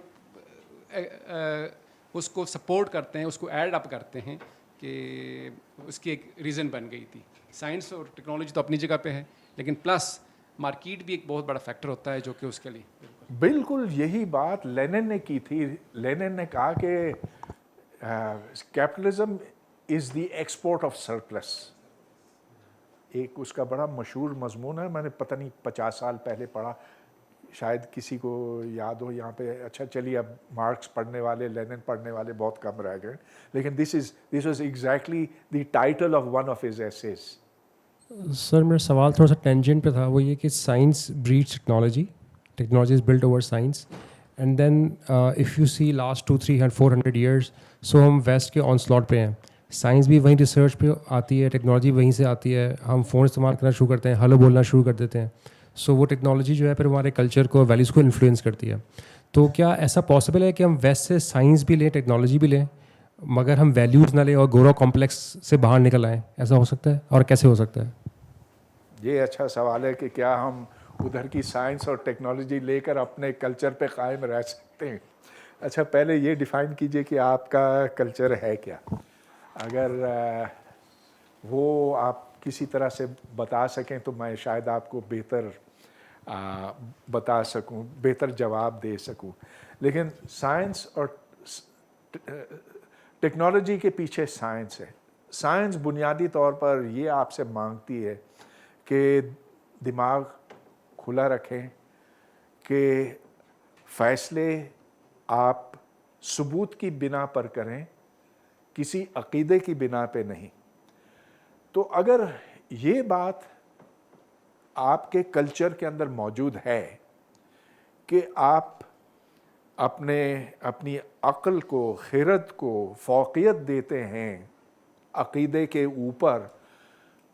उसको सपोर्ट करते हैं, उसको ऐड अप करते हैं कि उसकी एक रीज़न बन गई थी। साइंस और टेक्नोलॉजी तो अपनी जगह पे है, लेकिन प्लस मार्केट भी एक बहुत बड़ा फैक्टर होता है जो कि उसके लिए बिल्कुल यही बात लेनिन ने की थी। लेनिन ने कहा कि capitalism is the export of surplus. एक उसका बड़ा मशहूर मजमून है, मैंने पता नहीं 50 साल पहले पढ़ा, शायद किसी को याद हो यहाँ पे। अच्छा चलिए, अब मार्क्स पढ़ने वाले, लेनिन पढ़ने वाले बहुत कम रह गए, लेकिन this was exactly the title of one of his essays. Sir मेरा सवाल थोड़ा सा टेंजेंट पे था, वो ये कि science breeds technology, technology is built over science, and then if you see last 200-400 years, so हम वेस्ट के ऑन स्लॉट पे हैं। साइंस भी वहीं रिसर्च पे आती है, टेक्नोलॉजी वहीं से आती है, हम फ़ोन इस्तेमाल करना शुरू करते हैं, हेलो बोलना शुरू कर देते हैं। सो वो टेक्नोलॉजी जो है फिर हमारे कल्चर को, वैल्यूज़ को इन्फ्लुएंस करती है। तो क्या ऐसा पॉसिबल है कि हम वेस्ट से साइंस भी लें, टेक्नोलॉजी भी लें, मगर हम वैल्यूज़ ना लें और गोरा कॉम्प्लेक्स से बाहर निकल आएँ? ऐसा हो सकता है, और कैसे हो सकता है? ये अच्छा सवाल है कि क्या हम उधर की साइंस और टेक्नोलॉजी लेकर अपने कल्चर पे कायम रह सकते हैं। अच्छा, पहले ये डिफ़ाइन कीजिए कि आपका कल्चर है क्या। अगर वो आप किसी तरह से बता सकें तो मैं शायद आपको बेहतर बता सकूं, बेहतर जवाब दे सकूं। लेकिन साइंस और टेक्नोलॉजी के पीछे साइंस है। साइंस बुनियादी तौर पर ये आपसे मांगती है कि दिमाग खुला रखें, कि फ़ैसले आप सबूत की बिना पर करें, किसी अक़ीदे की बिना पे नहीं। तो अगर ये बात आपके कल्चर के अंदर मौजूद है कि आप अपनी अक़ल को, खिरत को फ़ौक़ियत देते हैं अक़ीदे के ऊपर,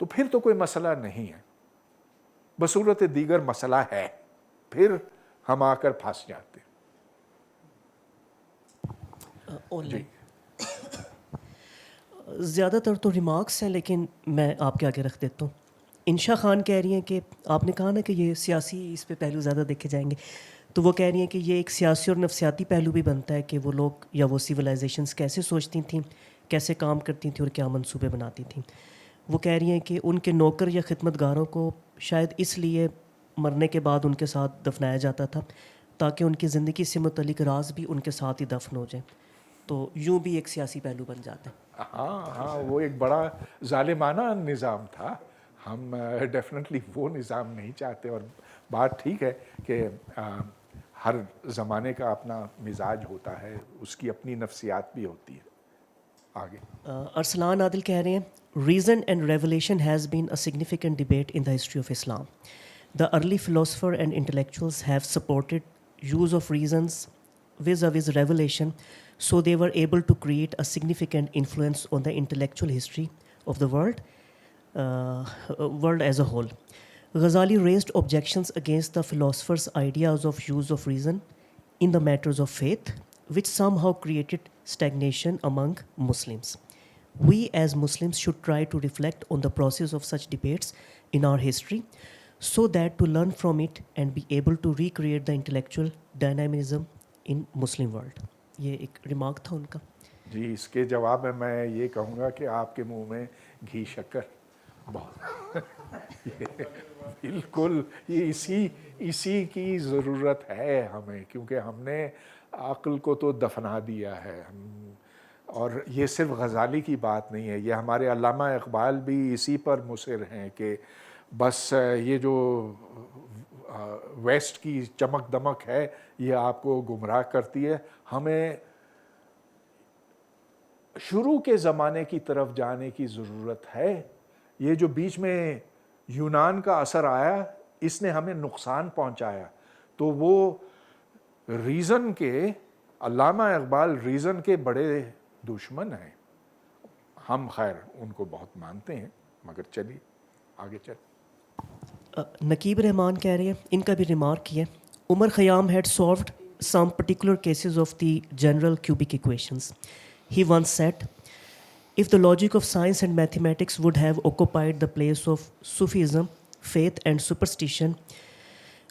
तो फिर तो कोई मसला नहीं है। बसूरत दीगर मसला है, फिर हम आकर फंस जाते हैं। ऑनलाइन ज़्यादातर तो रिमार्क्स हैं, लेकिन मैं आपके आगे रख देता हूँ। इंशा खान कह रही हैं कि आपने कहा ना कि ये सियासी इस पे पहलू ज़्यादा देखे जाएंगे, तो वो कह रही हैं कि ये एक सियासी और नफसियाती पहलू भी बनता है कि वो लोग या वो सिविलाइजेशंस कैसे सोचती थीं, कैसे काम करती थीं और क्या मंसूबे बनाती थीं। वो कह रही हैं कि उनके नौकर या खिदमतगारों को शायद इसलिए मरने के बाद उनके साथ दफनाया जाता था ताकि उनकी ज़िंदगी से मुतल्लिक राज भी उनके साथ ही दफन हो जाए। तो यूँ भी एक सियासी पहलू बन जाता है। हाँ, वो एक बड़ा ज़ालिमाना निज़ाम था। हम डेफिनेटली वो निज़ाम नहीं चाहते। और बात ठीक है कि हर ज़माने का अपना मिजाज होता है, उसकी अपनी नफ्सियात भी होती है। आगे अरसलान आदिल कह रहे हैं, reason and revelation has been a significant debate in the history of Islam. The early philosopher and intellectuals have supported use of reasons vis-a-vis revelation, so they were able to create a significant influence on the intellectual history of the world as a whole. Ghazali raised objections against the philosophers' ideas of use of reason in the matters of faith, which somehow created stagnation among Muslims. We as Muslims should try to reflect on the process of such debates in our history, so that to learn from it and be able to recreate the intellectual dynamism in Muslim world. ये एक remark था उनका। जी, इसके जवाब में मैं ये कहूँगा कि आपके मुंह में घी शक्कर बहुत बिल्कुल ये इसी की ज़रूरत है हमें, क्योंकि हमने अक़ल को तो दफना दिया है। और ये सिर्फ गज़ाली की बात नहीं है, ये हमारे अल्लामा इक़बाल भी इसी पर मुसिर हैं कि बस ये जो वेस्ट की चमक दमक है ये आपको गुमराह करती है। हमें शुरू के ज़माने की तरफ जाने की ज़रूरत है। ये जो बीच में यूनान का असर आया, इसने हमें नुकसान पहुंचाया, तो वो रीज़न के, अल्लामा इकबाल रीज़न के बड़े दुश्मन हैं. हम खैर उनको बहुत मानते हैं, मगर चलिए आगे चल. नकीब रहमान कह रहे हैं, इनका भी रिमार्क किया, Omar Khayyam had solved some particular cases of the general cubic equations. He once said, if the logic of science and mathematics would have occupied the place of Sufism, faith and superstition,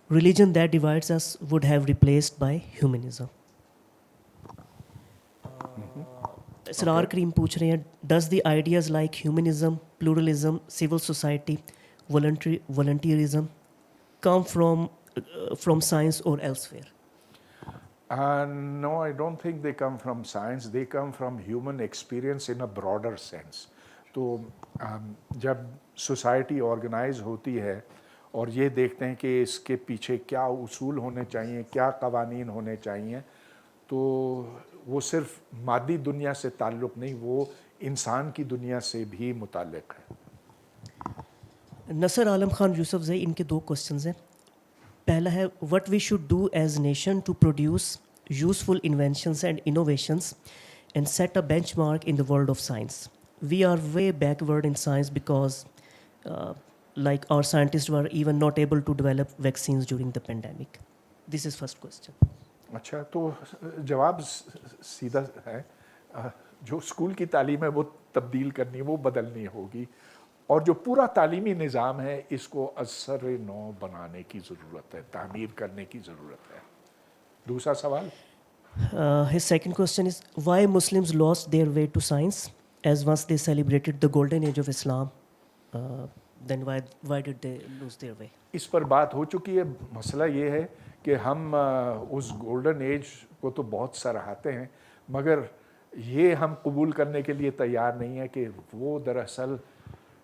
religion that divides us would have replaced by humanism. Israr Kareem पूछ रहे हैं, does the ideas like humanism, pluralism, civil society, volunteerism come from science or elsewhere? No, I don't think they come from science. They come from human experience in a broader sense. तो जब society organise होती है और ये देखते हैं कि इसके पीछे क्या उसूल होने चाहिए, क्या कवानीन होने चाहिए, तो वो सिर्फ मादी दुनिया से ताल्लुक़ नहीं, वो इंसान की दुनिया से भी मुताल्लिक़ है. नसर आलम खान यूसुफ ज़ई, इनके 2 क्वेश्चंस हैं. पहला है, what we should do as nation to produce useful inventions and innovations and set a benchmark in the world of science. We are way backward in science because like our scientists were even not able to develop vaccines during the pandemic. This is first question. अच्छा, तो जवाब सीधा है, जो school की तालीम है वो तब्दील करनी, वो बदलनी होगी, और जो पूरा तालीमी निज़ाम है इसको असर नौ बनाने की ज़रूरत है, तामीर करने की ज़रूरत है. दूसरा सवाल. His second question is, why Muslims lost their way to science as once they celebrated the golden age of Islam, then why did they lose their way? इस पर बात हो चुकी है. मसला ये है कि हम उस गोल्डन एज को तो बहुत सराहते हैं, मगर ये हम कबूल करने के लिए तैयार नहीं है कि वो दरअसल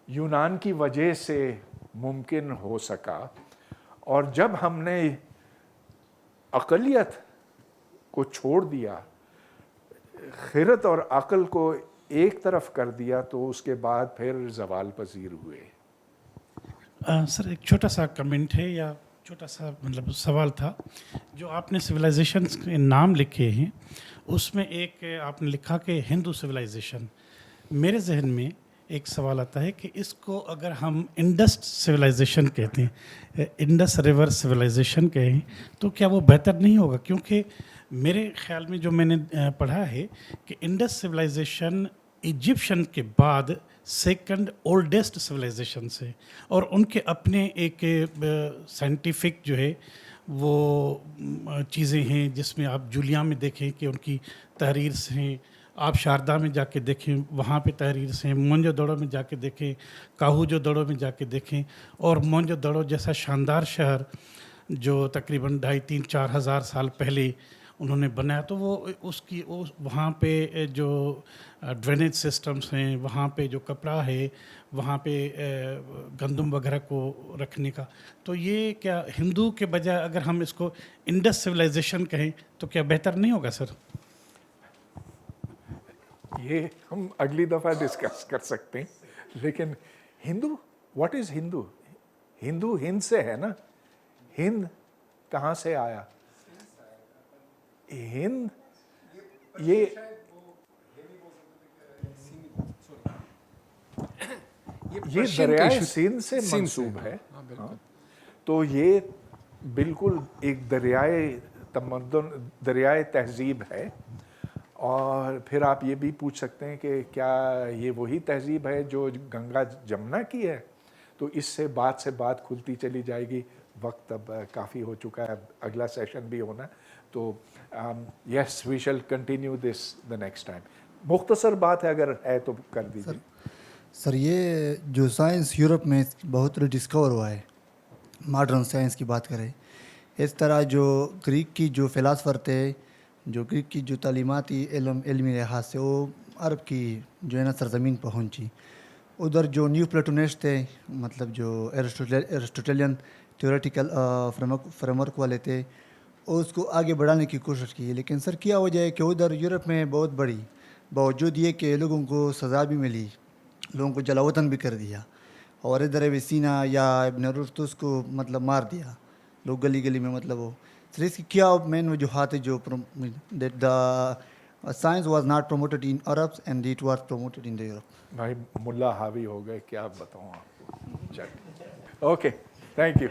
यूनान की वजह से मुमकिन हो सका. और जब हमने अक़लियत को छोड़ दिया, खिरत और अक़ल को एक तरफ कर दिया, तो उसके बाद फिर ज़वाल पज़ीर हुए. सर एक छोटा सा कमेंट है या छोटा सा मतलब सवाल था. जो आपने सिविलाइजेशंस के नाम लिखे हैं उसमें एक आपने लिखा कि हिंदू सिविलाइजेशन. मेरे जहन में एक सवाल आता है कि इसको अगर हम इंडस सिविलाइजेशन कहते हैं, इंडस रिवर सिविलाइजेशन कहें, तो क्या वो बेहतर नहीं होगा? क्योंकि मेरे ख्याल में जो मैंने पढ़ा है कि इंडस सिविलाइजेशन इजिप्शियन के बाद सेकंड ओल्डेस्ट सिविलाइजेशन से, और उनके अपने एक साइंटिफिक जो है वो चीज़ें हैं, जिसमें आप जूलिया में देखें कि उनकी तहरीर से, आप शारदा में जाके देखें वहाँ पे तहरीर से, मोहनजोदड़ो में जाके देखें, काहूजोदड़ो में जाके देखें, और मोहनजोदड़ो जैसा शानदार शहर जो तकरीबन 2,500-4 हज़ार साल पहले उन्होंने बनाया, तो वो उसकी वहाँ पे जो ड्रेनेज सिस्टम्स हैं, वहाँ पे जो कपड़ा है, वहाँ पे गंदम वगैरह को रखने का, तो ये क्या हिंदू के बजाय अगर हम इसको इंडस सिविलाइजेशन कहें तो क्या बेहतर नहीं होगा सर? ये हम अगली दफ़ा डिस्कस कर सकते हैं. लेकिन हिंदू, व्हाट इज़ हिंदू? हिंदू हिंद से है ना. हिंद कहाँ से आया? हिंद ये दरियाए सिंध से मंसूब है. हाँ, तो ये बिल्कुल एक दरियाए तमद्दुन, दरियाए तहजीब है. और फिर आप ये भी पूछ सकते हैं कि क्या ये वही तहजीब है जो गंगा जमुना की है? तो इससे बात खुलती चली जाएगी. वक्त अब काफ़ी हो चुका है, अगला सेशन भी होना. तो yes, we shall continue this the next time. मुख्तसर बात है, अगर है तो कर दीजिए. सर ये जो साइंस यूरोप में बहुत डिस्कवर हुआ है, मॉडर्न साइंस की बात करें, इस तरह जो ग्रीक की जो फ़िलासफ़र थे, जो ग्रीक की जो तालीमाती इल्मी लिहाज से वो अरब की जो है ना सरज़मीन पहुँची. उधर जो न्यू प्लेटोनिस्ट थे, मतलब जो एरिस्टोटेलियन थ्योरेटिकल फ्रेमवर्क वाले थे, उसको आगे बढ़ाने की कोशिश की. लेकिन सर क्या वजह है कि उधर यूरोप में बहुत बड़ी, बावजूद ये कि लोगों को सज़ा भी मिली, लोगों को जलावतन भी कर दिया, और इधर एविसीना या इब्न रुस्तुस को मतलब मार दिया, लोग गली गली में मतलब वो سر اس کی کیا مین وجوہات ہے جو that the science was not promoted in Arabs and it was promoted in the Europe. بھائی ملا حاوی ہو گئے, کیا بتاؤں آپ کو. چل اوکے, تھینک یو.